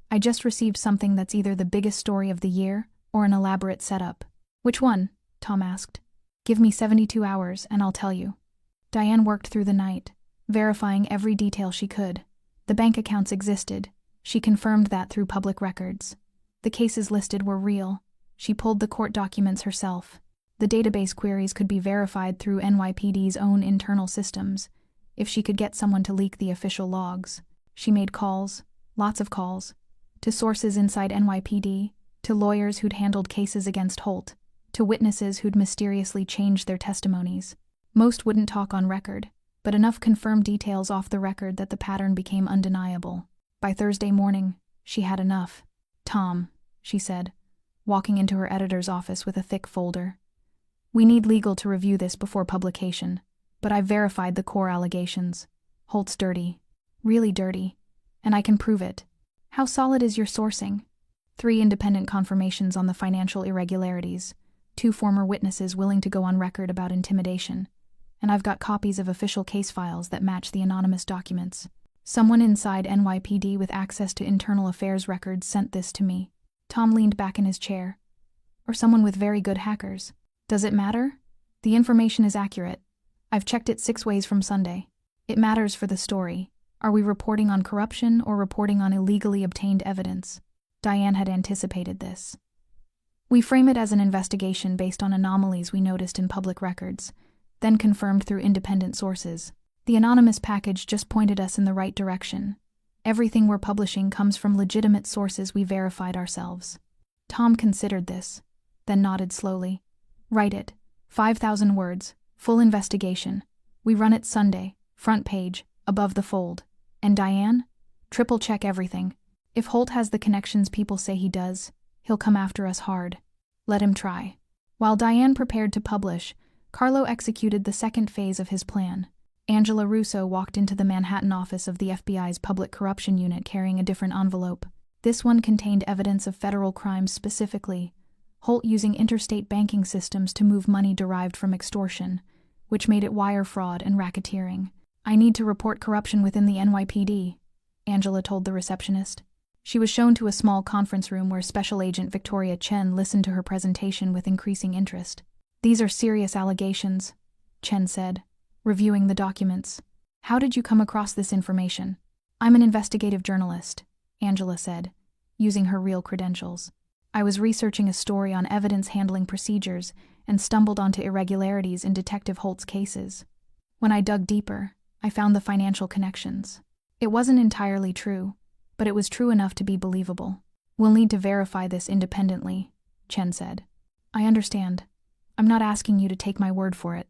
I just received something that's either the biggest story of the year or an elaborate setup. Which one? Tom asked. Give me 72 hours and I'll tell you. Diane worked through the night, verifying every detail she could. The bank accounts existed. She confirmed that through public records. The cases listed were real. She pulled the court documents herself. The database queries could be verified through NYPD's own internal systems, if she could get someone to leak the official logs. She made calls, lots of calls, to sources inside NYPD, to lawyers who'd handled cases against Holt, to witnesses who'd mysteriously changed their testimonies. Most wouldn't talk on record, but enough confirmed details off the record that the pattern became undeniable. By Thursday morning, she had enough. Tom, she said, walking into her editor's office with a thick folder. "We need legal to review this before publication, but I've verified the core allegations. Holt's dirty. Really dirty. And I can prove it." "How solid is your sourcing?" 3 independent confirmations on the financial irregularities, 2 former witnesses willing to go on record about intimidation, and I've got copies of official case files that match the anonymous documents. Someone inside NYPD with access to internal affairs records sent this to me. Tom leaned back in his chair. "Or someone with very good hackers. Does it matter? The information is accurate. I've checked it 6 ways from Sunday. It matters for the story. Are we reporting on corruption or reporting on illegally obtained evidence?" Diane had anticipated this. "We frame it as an investigation based on anomalies we noticed in public records, then confirmed through independent sources. The anonymous package just pointed us in the right direction. Everything we're publishing comes from legitimate sources we verified ourselves." Tom considered this, then nodded slowly. "Write it. 5,000 words. Full investigation. We run it Sunday, front page, above the fold. And Diane? Triple-check everything. If Holt has the connections people say he does, he'll come after us hard. Let him try." While Diane prepared to publish, Carlo executed the second phase of his plan. Angela Russo walked into the Manhattan office of the FBI's Public Corruption Unit carrying a different envelope. This one contained evidence of federal crimes specifically, Holt using interstate banking systems to move money derived from extortion, which made it wire fraud and racketeering. "I need to report corruption within the NYPD," Angela told the receptionist. She was shown to a small conference room where Special Agent Victoria Chen listened to her presentation with increasing interest. "These are serious allegations," Chen said, reviewing the documents. "How did you come across this information?" "I'm an investigative journalist," Angela said, using her real credentials. "I was researching a story on evidence handling procedures and stumbled onto irregularities in Detective Holt's cases. When I dug deeper, I found the financial connections. It wasn't entirely true, but it was true enough to be believable. We'll need to verify this independently," Chen said. "I understand. I'm not asking you to take my word for it.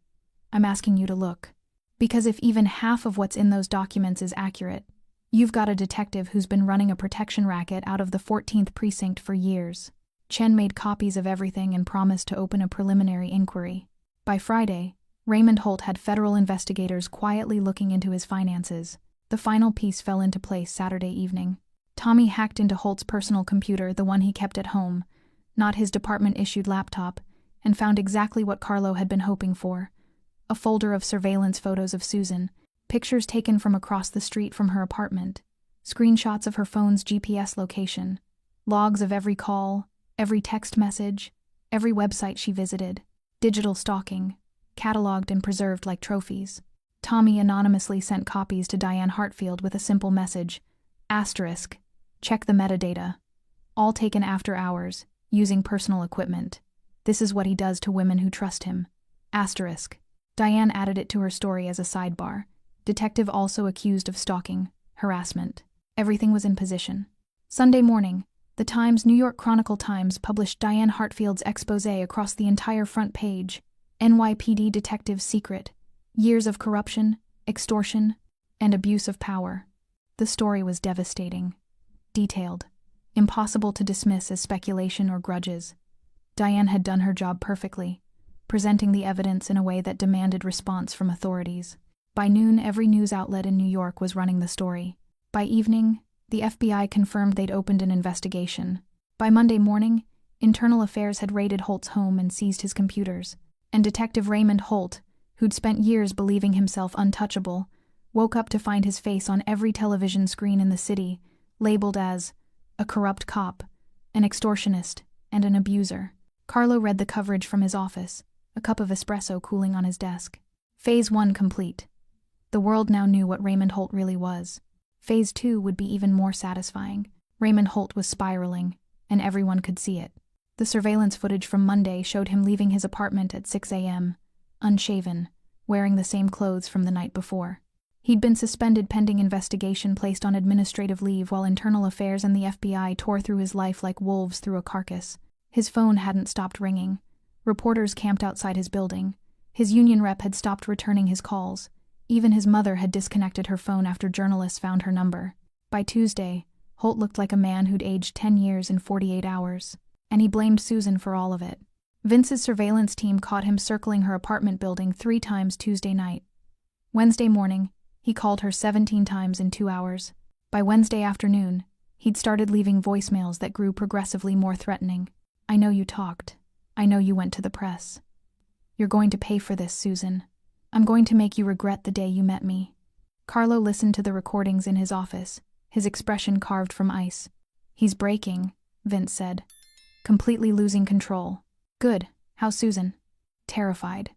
I'm asking you to look. Because if even half of what's in those documents is accurate, you've got a detective who's been running a protection racket out of the 14th precinct for years." Chen made copies of everything and promised to open a preliminary inquiry. By Friday, Raymond Holt had federal investigators quietly looking into his finances. The final piece fell into place Saturday evening. Tommy hacked into Holt's personal computer, the one he kept at home, not his department-issued laptop, and found exactly what Carlo had been hoping for: a folder of surveillance photos of Susan, pictures taken from across the street from her apartment, screenshots of her phone's GPS location, logs of every call, every text message, every website she visited, digital stalking, cataloged and preserved like trophies. Tommy anonymously sent copies to Diane Hartfield with a simple message: *, check the metadata. All taken after hours, using personal equipment. This is what he does to women who trust him. *. Diane added it to her story as a sidebar. Detective also accused of stalking, harassment. Everything was in position. Sunday morning, the Times New York Chronicle Times published Diane Hartfield's expose across the entire front page. NYPD detective's secret. Years of corruption, extortion, and abuse of power. The story was devastating. Detailed. Impossible to dismiss as speculation or grudges. Diane had done her job perfectly, presenting the evidence in a way that demanded response from authorities. By noon, every news outlet in New York was running the story. By evening, the FBI confirmed they'd opened an investigation. By Monday morning, Internal Affairs had raided Holt's home and seized his computers, and Detective Raymond Holt, who'd spent years believing himself untouchable, woke up to find his face on every television screen in the city, labeled as a corrupt cop, an extortionist, and an abuser. Carlo read the coverage from his office, a cup of espresso cooling on his desk. Phase 1 complete. The world now knew what Raymond Holt really was. Phase 2 would be even more satisfying. Raymond Holt was spiraling, and everyone could see it. The surveillance footage from Monday showed him leaving his apartment at 6 a.m., unshaven, wearing the same clothes from the night before. He'd been suspended pending investigation, placed on administrative leave while Internal Affairs and the FBI tore through his life like wolves through a carcass. His phone hadn't stopped ringing. Reporters camped outside his building. His union rep had stopped returning his calls. Even his mother had disconnected her phone after journalists found her number. By Tuesday, Holt looked like a man who'd aged 10 years in 48 hours. And he blamed Susan for all of it. Vince's surveillance team caught him circling her apartment building 3 times Tuesday night. Wednesday morning, he called her 17 times in 2 hours. By Wednesday afternoon, he'd started leaving voicemails that grew progressively more threatening. I know you talked. I know you went to the press. You're going to pay for this, Susan. I'm going to make you regret the day you met me. Carlo listened to the recordings in his office, his expression carved from ice. He's breaking, Vince said. Completely losing control. Good. How's Susan? Terrified.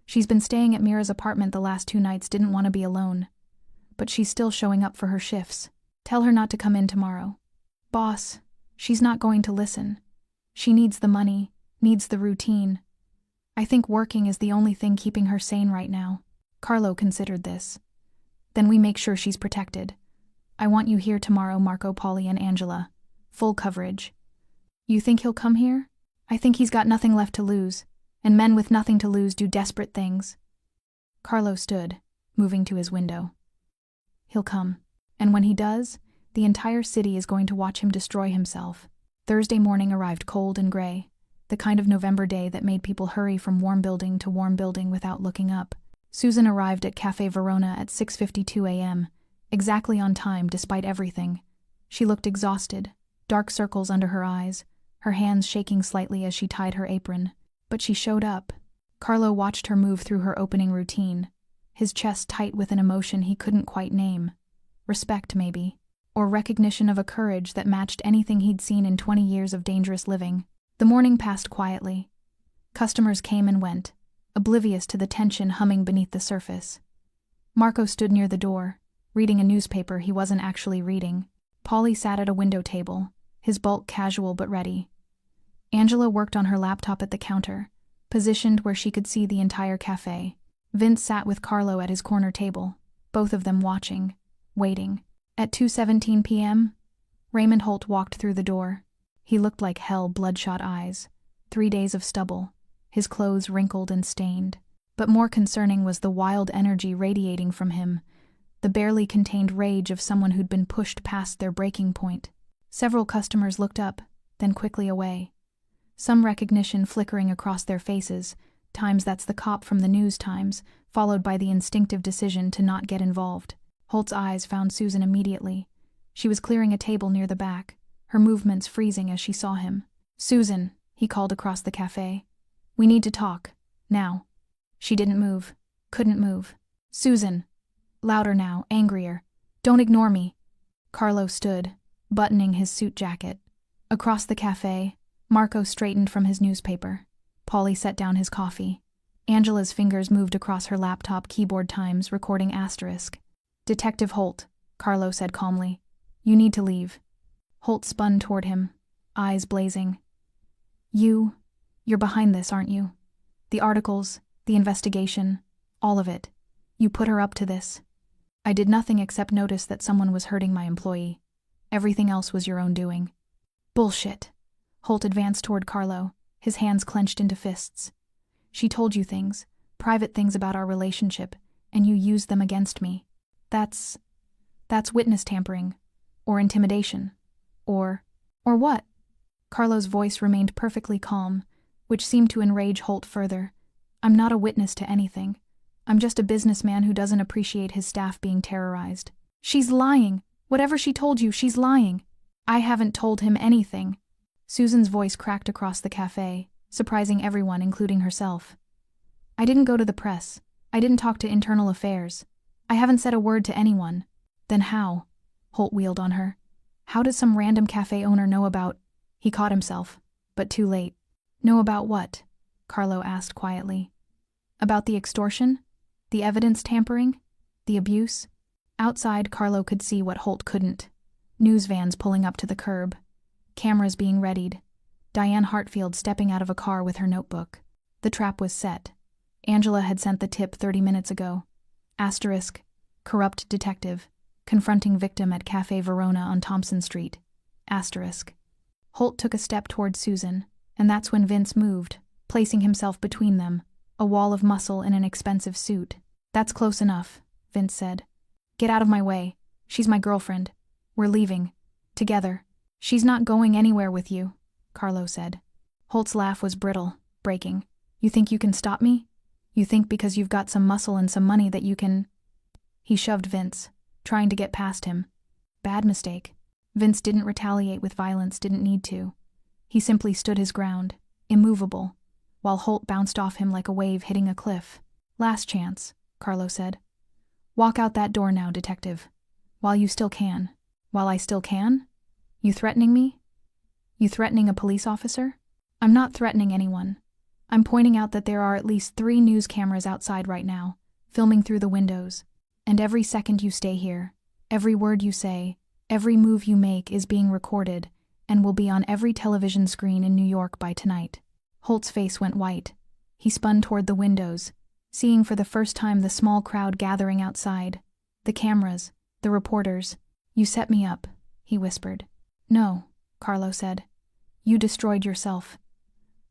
She's been staying at Mira's apartment the last 2 nights, didn't want to be alone. But she's still showing up for her shifts. Tell her not to come in tomorrow. Boss, she's not going to listen. She needs the money, needs the routine. I think working is the only thing keeping her sane right now. Carlo considered this. Then we make sure she's protected. I want you here tomorrow, Marco, Polly, and Angela. Full coverage. You think he'll come here? I think he's got nothing left to lose, and men with nothing to lose do desperate things. Carlo stood, moving to his window. He'll come, and when he does, the entire city is going to watch him destroy himself. Thursday morning arrived cold and gray, the kind of November day that made people hurry from warm building to warm building without looking up. Susan arrived at Cafe Verona at 6:52 a.m., exactly on time despite everything. She looked exhausted, dark circles under her eyes, her hands shaking slightly as she tied her apron. But she showed up. Carlo watched her move through her opening routine, his chest tight with an emotion he couldn't quite name. Respect, maybe, or recognition of a courage that matched anything he'd seen in 20 years of dangerous living. The morning passed quietly. Customers came and went, oblivious to the tension humming beneath the surface. Marco stood near the door, reading a newspaper he wasn't actually reading. Polly sat at a window table, his bulk casual but ready. Angela worked on her laptop at the counter, positioned where she could see the entire cafe. Vince sat with Carlo at his corner table, both of them watching, waiting. At 2:17 p.m., Raymond Holt walked through the door. He looked like hell, bloodshot eyes, 3 days of stubble, his clothes wrinkled and stained. But more concerning was the wild energy radiating from him, the barely contained rage of someone who'd been pushed past their breaking point. Several customers looked up, then quickly away. Some recognition flickering across their faces, times that's the cop from the news times, followed by the instinctive decision to not get involved. Holt's eyes found Susan immediately. She was clearing a table near the back, her movements freezing as she saw him. Susan, he called across the cafe. We need to talk. Now. She didn't move. Couldn't move. Susan. Louder now, angrier. Don't ignore me. Carlo stood, buttoning his suit jacket. Across the cafe, Marco straightened from his newspaper. Polly set down his coffee. Angela's fingers moved across her laptop keyboard times, recording asterisk. Detective Holt, Carlo said calmly. You need to leave. Holt spun toward him, eyes blazing. You're behind this, aren't you? The articles, the investigation, all of it. You put her up to this. I did nothing except notice that someone was hurting my employee. Everything else was your own doing. Bullshit. Holt advanced toward Carlo, his hands clenched into fists. She told you things, private things about our relationship, and you used them against me. That's witness tampering, or intimidation, or what? Carlo's voice remained perfectly calm, which seemed to enrage Holt further. I'm not a witness to anything. I'm just a businessman who doesn't appreciate his staff being terrorized. She's lying. Whatever she told you, she's lying. I haven't told him anything. Susan's voice cracked across the cafe, surprising everyone, including herself. I didn't go to the press. I didn't talk to internal affairs. I haven't said a word to anyone. Then how? Holt wheeled on her. How does some random cafe owner know about... He caught himself, but too late. Know about what? Carlo asked quietly. About the extortion? The evidence tampering? The abuse? Outside, Carlo could see what Holt couldn't. News vans pulling up to the curb. Cameras being readied. Diane Hartfield stepping out of a car with her notebook. The trap was set. Angela had sent the tip 30 minutes ago. Asterisk. Corrupt detective. Confronting victim at Cafe Verona on Thompson Street. Asterisk. Holt took a step toward Susan, and that's when Vince moved, placing himself between them, a wall of muscle in an expensive suit. That's close enough, Vince said. Get out of my way. She's my girlfriend. We're leaving. Together. She's not going anywhere with you. Carlo said. Holt's laugh was brittle, breaking. You think you can stop me? You think because you've got some muscle and some money that you can… He shoved Vince, trying to get past him. Bad mistake. Vince didn't retaliate with violence, didn't need to. He simply stood his ground, immovable, while Holt bounced off him like a wave hitting a cliff. Last chance, Carlo said. Walk out that door now, detective. While you still can. While I still can? You threatening me? You threatening a police officer? I'm not threatening anyone. I'm pointing out that there are at least 3 news cameras outside right now, filming through the windows. And every second you stay here, every word you say, every move you make is being recorded and will be on every television screen in New York by tonight. Holt's face went white. He spun toward the windows, seeing for the first time the small crowd gathering outside. The cameras, the reporters. You set me up, he whispered. No, Carlo said. You destroyed yourself.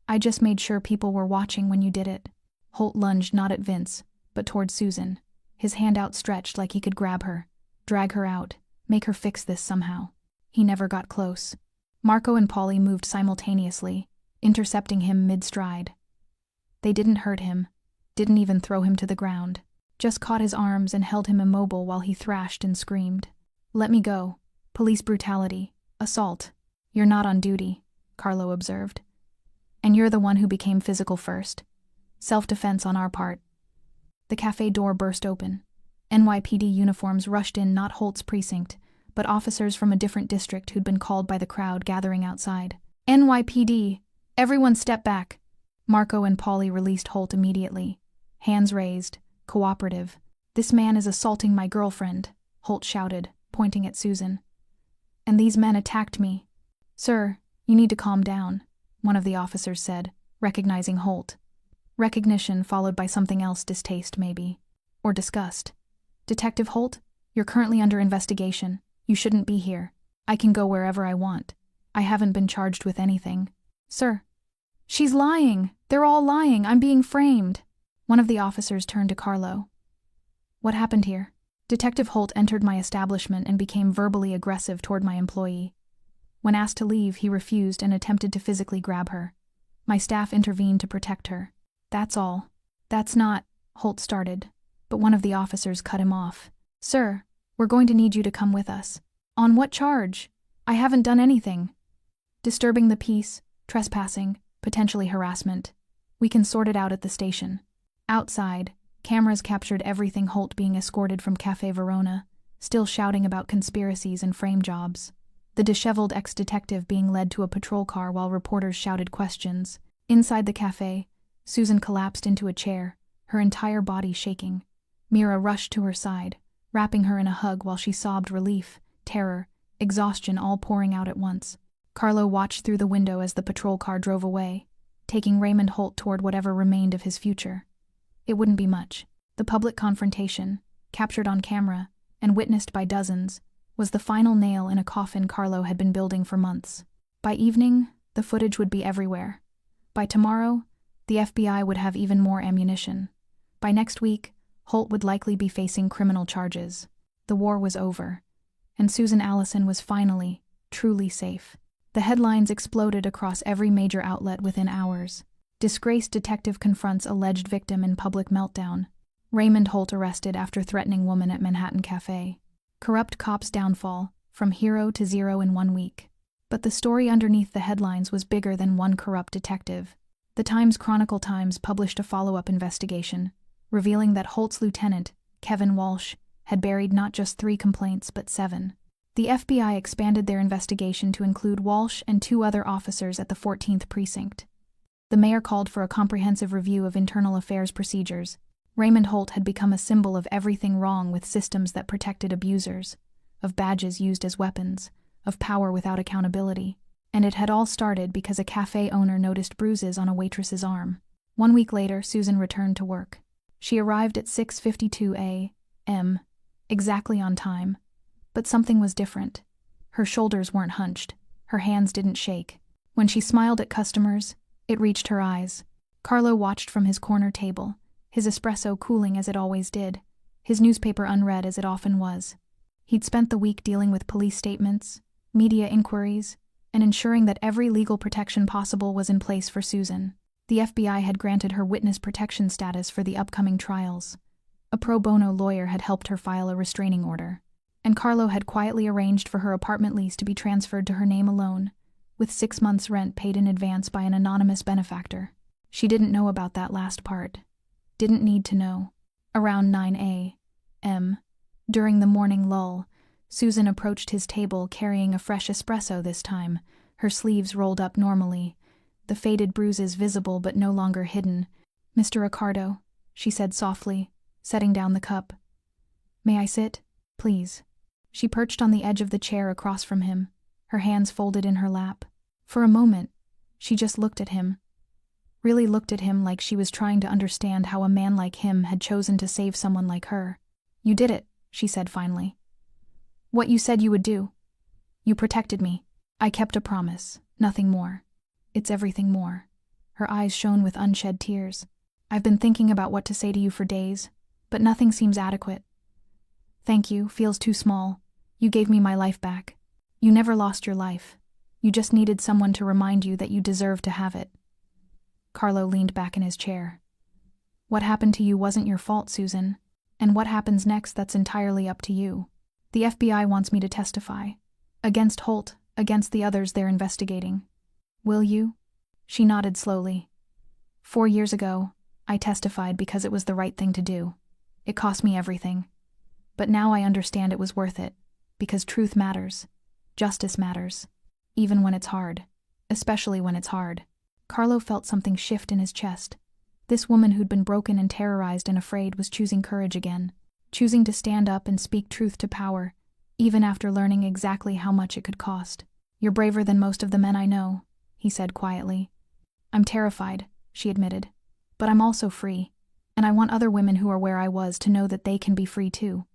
I just made sure people were watching when you did it. Holt lunged not at Vince, but toward Susan, his hand outstretched like he could grab her, drag her out, make her fix this somehow. He never got close. Marco and Polly moved simultaneously, intercepting him mid-stride. They didn't hurt him, didn't even throw him to the ground, just caught his arms and held him immobile while he thrashed and screamed. Let me go. Police brutality. Assault. You're not on duty, Carlo observed. And you're the one who became physical first. Self-defense on our part. The cafe door burst open. NYPD uniforms rushed in, not Holt's precinct, but officers from a different district who'd been called by the crowd gathering outside. NYPD! Everyone step back! Marco and Polly released Holt immediately. Hands raised, cooperative. This man is assaulting my girlfriend, Holt shouted, pointing at Susan. And these men attacked me. Sir, you need to calm down, one of the officers said, recognizing Holt. Recognition followed by something else, distaste maybe. Or disgust. Detective Holt, you're currently under investigation. You shouldn't be here. I can go wherever I want. I haven't been charged with anything. Sir. She's lying. They're all lying. I'm being framed. One of the officers turned to Carlo. What happened here? Detective Holt entered my establishment and became verbally aggressive toward my employee. When asked to leave, he refused and attempted to physically grab her. My staff intervened to protect her. That's all. That's not, Holt started, but one of the officers cut him off. Sir, we're going to need you to come with us. On what charge? I haven't done anything. Disturbing the peace, trespassing, potentially harassment. We can sort it out at the station. Outside, cameras captured everything Holt being escorted from Cafe Verona, still shouting about conspiracies and frame jobs. The disheveled ex-detective being led to a patrol car while reporters shouted questions. Inside the cafe, Susan collapsed into a chair, her entire body shaking. Mira rushed to her side, wrapping her in a hug while she sobbed relief, terror, exhaustion all pouring out at once. Carlo watched through the window as the patrol car drove away, taking Raymond Holt toward whatever remained of his future. It wouldn't be much. The public confrontation, captured on camera and witnessed by dozens, was the final nail in a coffin Carlo had been building for months. By evening, the footage would be everywhere. By tomorrow, the FBI would have even more ammunition. By next week, Holt would likely be facing criminal charges. The war was over, and Susan Allison was finally, truly safe. The headlines exploded across every major outlet within hours. Disgraced detective confronts alleged victim in public meltdown. Raymond Holt arrested after threatening woman at Manhattan Cafe. Corrupt cop's downfall, from hero to zero in 1 week. But the story underneath the headlines was bigger than one corrupt detective. The Times-Chronicle Times published a follow-up investigation, revealing that Holt's lieutenant, Kevin Walsh, had buried not just 3 complaints but 7. The FBI expanded their investigation to include Walsh and 2 other officers at the 14th Precinct. The mayor called for a comprehensive review of internal affairs procedures. Raymond Holt had become a symbol of everything wrong with systems that protected abusers, of badges used as weapons, of power without accountability. And it had all started because a cafe owner noticed bruises on a waitress's arm. 1 week later, Susan returned to work. She arrived at 6:52 a.m., exactly on time. But something was different. Her shoulders weren't hunched. Her hands didn't shake. When she smiled at customers, it reached her eyes. Carlo watched from his corner table, his espresso cooling as it always did, his newspaper unread as it often was. He'd spent the week dealing with police statements, media inquiries, and ensuring that every legal protection possible was in place for Susan. The FBI had granted her witness protection status for the upcoming trials. A pro bono lawyer had helped her file a restraining order, and Carlo had quietly arranged for her apartment lease to be transferred to her name alone, with 6 months' rent paid in advance by an anonymous benefactor. She didn't know about that last part. Didn't need to know. Around 9 a.m., during the morning lull, Susan approached his table carrying a fresh espresso this time, her sleeves rolled up normally, the faded bruises visible but no longer hidden. "Mr. Ricardo," she said softly, setting down the cup. "May I sit, please?" She perched on the edge of the chair across from him, her hands folded in her lap. For a moment, she just looked at him. Really looked at him like she was trying to understand how a man like him had chosen to save someone like her. "You did it," she said finally. "What you said you would do. You protected me. I kept a promise, nothing more. It's everything more." Her eyes shone with unshed tears. "I've been thinking about what to say to you for days, but nothing seems adequate. Thank you feels too small. You gave me my life back. You never lost your life. You just needed someone to remind you that you deserved to have it." Carlo leaned back in his chair. "What happened to you wasn't your fault, Susan. And what happens next, that's entirely up to you. The FBI wants me to testify. Against Holt, against the others they're investigating. Will you?" She nodded slowly. 4 years ago, I testified because it was the right thing to do. It cost me everything. But now I understand it was worth it, because truth matters. Justice matters. Even when it's hard. Especially when it's hard. Carlo felt something shift in his chest. This woman who'd been broken and terrorized and afraid was choosing courage again. Choosing to stand up and speak truth to power, even after learning exactly how much it could cost. "You're braver than most of the men I know," he said quietly. "I'm terrified," she admitted. "But I'm also free. And I want other women who are where I was to know that they can be free too.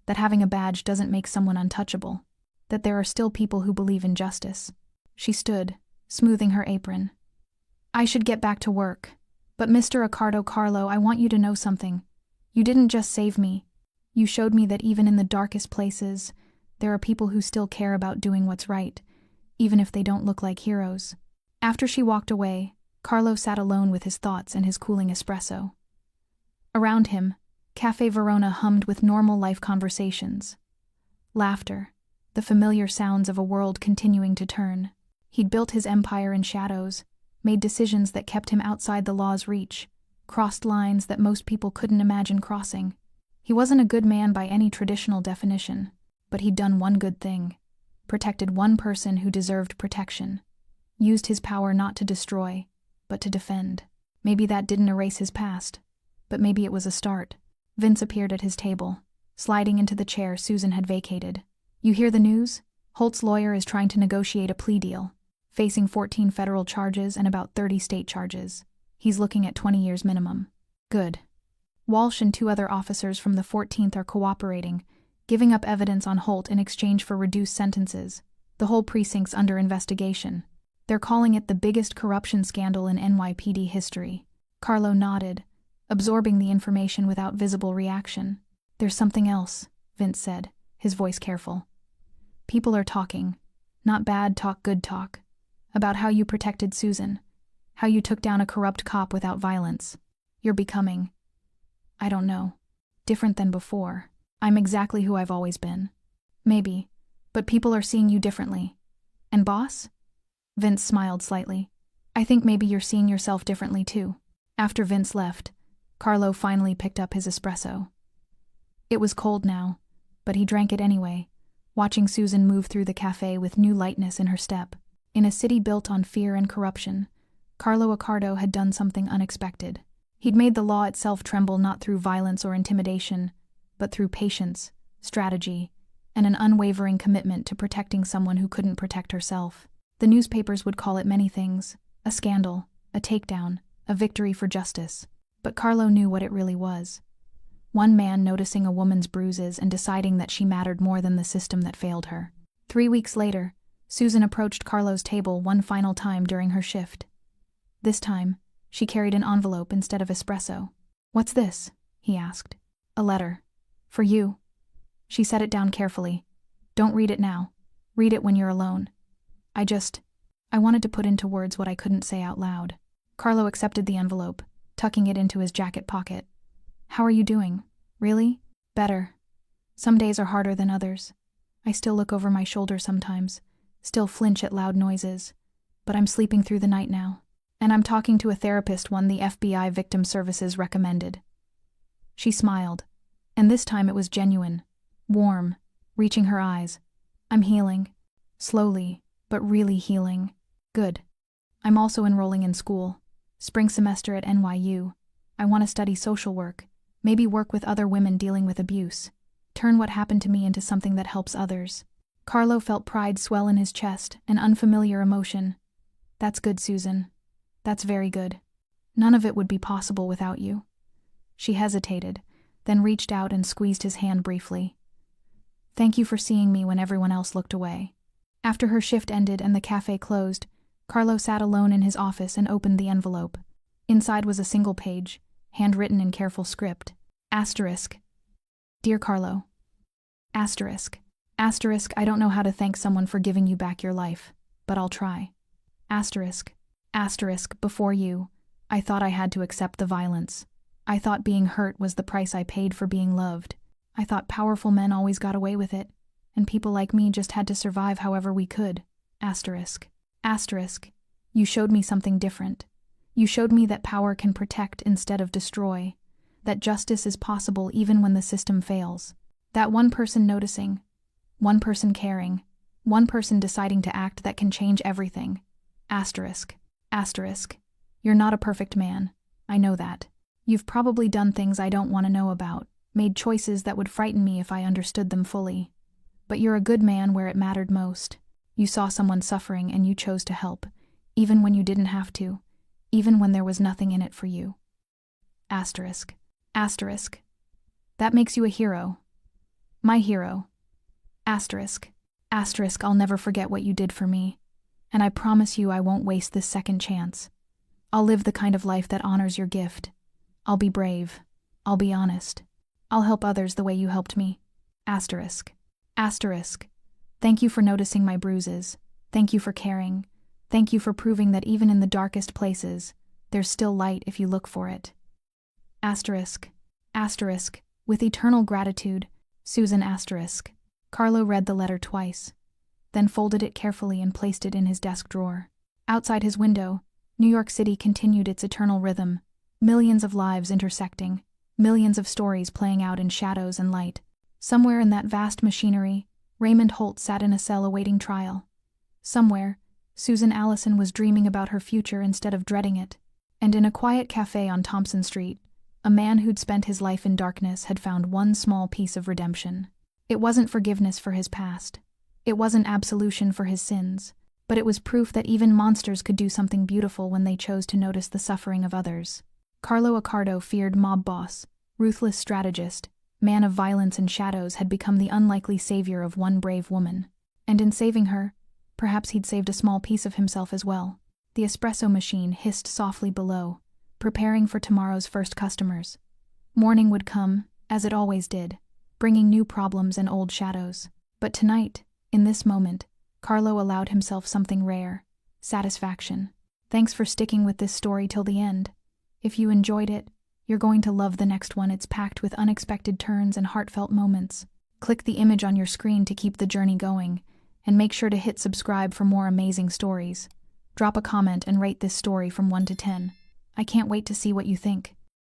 That having a badge doesn't make someone untouchable. That there are still people who believe in justice." She stood, smoothing her apron. "I should get back to work. But Mr. Ricardo, Carlo, I want you to know something. You didn't just save me. You showed me that even in the darkest places, there are people who still care about doing what's right, even if they don't look like heroes." After she walked away, Carlo sat alone with his thoughts and his cooling espresso. Around him, Cafe Verona hummed with normal life conversations. Laughter, the familiar sounds of a world continuing to turn. He'd built his empire in shadows, made decisions that kept him outside the law's reach, crossed lines that most people couldn't imagine crossing. He wasn't a good man by any traditional definition, but he'd done one good thing. Protected one person who deserved protection. Used his power not to destroy, but to defend. Maybe that didn't erase his past, but maybe it was a start. Vince appeared at his table, sliding into the chair Susan had vacated. "You hear the news? Holt's lawyer is trying to negotiate a plea deal, facing 14 federal charges and about 30 state charges. He's looking at 20 years minimum." "Good." Walsh and 2 other officers from the 14th are cooperating, giving up evidence on Holt in exchange for reduced sentences. The whole precinct's under investigation. They're calling it the biggest corruption scandal in NYPD history. Carlo nodded, absorbing the information without visible reaction. "There's something else," Vince said, his voice careful. "People are talking. Not bad talk, good talk. About how you protected Susan. How you took down a corrupt cop without violence. You're becoming, I don't know, different than before. I'm exactly who I've always been. Maybe, but people are seeing you differently. And boss?" Vince smiled slightly. "I think maybe you're seeing yourself differently too." After Vince left, Carlo finally picked up his espresso. It was cold now, but he drank it anyway, watching Susan move through the cafe with new lightness in her step. In a city built on fear and corruption, Carlo Accardo had done something unexpected. He'd made the law itself tremble not through violence or intimidation, but through patience, strategy, and an unwavering commitment to protecting someone who couldn't protect herself. The newspapers would call it many things: a scandal, a takedown, a victory for justice. But Carlo knew what it really was. One man noticing a woman's bruises and deciding that she mattered more than the system that failed her. 3 weeks later, Susan approached Carlo's table one final time during her shift. This time, she carried an envelope instead of espresso. "What's this?" he asked. "A letter. For you." She set it down carefully. "Don't read it now. Read it when you're alone. I wanted to put into words what I couldn't say out loud. Carlo accepted the envelope, tucking it into his jacket pocket. How are you doing? Really? Better. Some days are harder than others. I still look over my shoulder sometimes, still flinch at loud noises, but I'm sleeping through the night now. And I'm talking to a therapist one the FBI Victim Services recommended. She smiled, and this time it was genuine, warm, reaching her eyes. I'm healing. Slowly, but really healing. Good. I'm also enrolling in school. Spring semester at NYU. I want to study social work, maybe work with other women dealing with abuse. Turn what happened to me into something that helps others. Carlo felt pride swell in his chest, an unfamiliar emotion. That's good, Susan. That's very good. None of it would be possible without you. She hesitated, then reached out and squeezed his hand briefly. Thank you for seeing me when everyone else looked away. After her shift ended and the cafe closed, Carlo sat alone in his office and opened the envelope. Inside was a single page, handwritten in careful script. Asterisk. Dear Carlo. Asterisk. Asterisk, I don't know how to thank someone for giving you back your life, but I'll try. Asterisk. Asterisk, before you, I thought I had to accept the violence. I thought being hurt was the price I paid for being loved. I thought powerful men always got away with it, and people like me just had to survive however we could. Asterisk. Asterisk. You showed me something different. You showed me that power can protect instead of destroy, that justice is possible even when the system fails, that one person noticing, one person caring, one person deciding to act that can change everything. Asterisk. Asterisk. You're not a perfect man. I know that. You've probably done things I don't want to know about, made choices that would frighten me if I understood them fully. But you're a good man where it mattered most. You saw someone suffering and you chose to help, even when you didn't have to, even when there was nothing in it for you. Asterisk. Asterisk. That makes you a hero. My hero. Asterisk. Asterisk, I'll never forget what you did for me. And I promise you I won't waste this second chance. I'll live the kind of life that honors your gift. I'll be brave. I'll be honest. I'll help others the way you helped me. Asterisk. Asterisk. Thank you for noticing my bruises. Thank you for caring. Thank you for proving that even in the darkest places, there's still light if you look for it. Asterisk. Asterisk. With eternal gratitude, Susan Asterisk. Carlo read the letter twice, then folded it carefully and placed it in his desk drawer. Outside his window, New York City continued its eternal rhythm, millions of lives intersecting, millions of stories playing out in shadows and light. Somewhere in that vast machinery, Raymond Holt sat in a cell awaiting trial. Somewhere, Susan Allison was dreaming about her future instead of dreading it. And in a quiet cafe on Thompson Street, a man who'd spent his life in darkness had found one small piece of redemption. It wasn't forgiveness for his past. It wasn't absolution for his sins. But it was proof that even monsters could do something beautiful when they chose to notice the suffering of others. Carlo Accardo, feared mob boss, ruthless strategist, man of violence and shadows, had become the unlikely savior of one brave woman. And in saving her, perhaps he'd saved a small piece of himself as well. The espresso machine hissed softly below, preparing for tomorrow's first customers. Morning would come, as it always did, bringing new problems and old shadows. But tonight, in this moment, Carlo allowed himself something rare: satisfaction. Thanks for sticking with this story till the end. If you enjoyed it, you're going to love the next one. It's packed with unexpected turns and heartfelt moments. Click the image on your screen to keep the journey going, and make sure to hit subscribe for more amazing stories. Drop a comment and rate this story from 1 to 10. I can't wait to see what you think.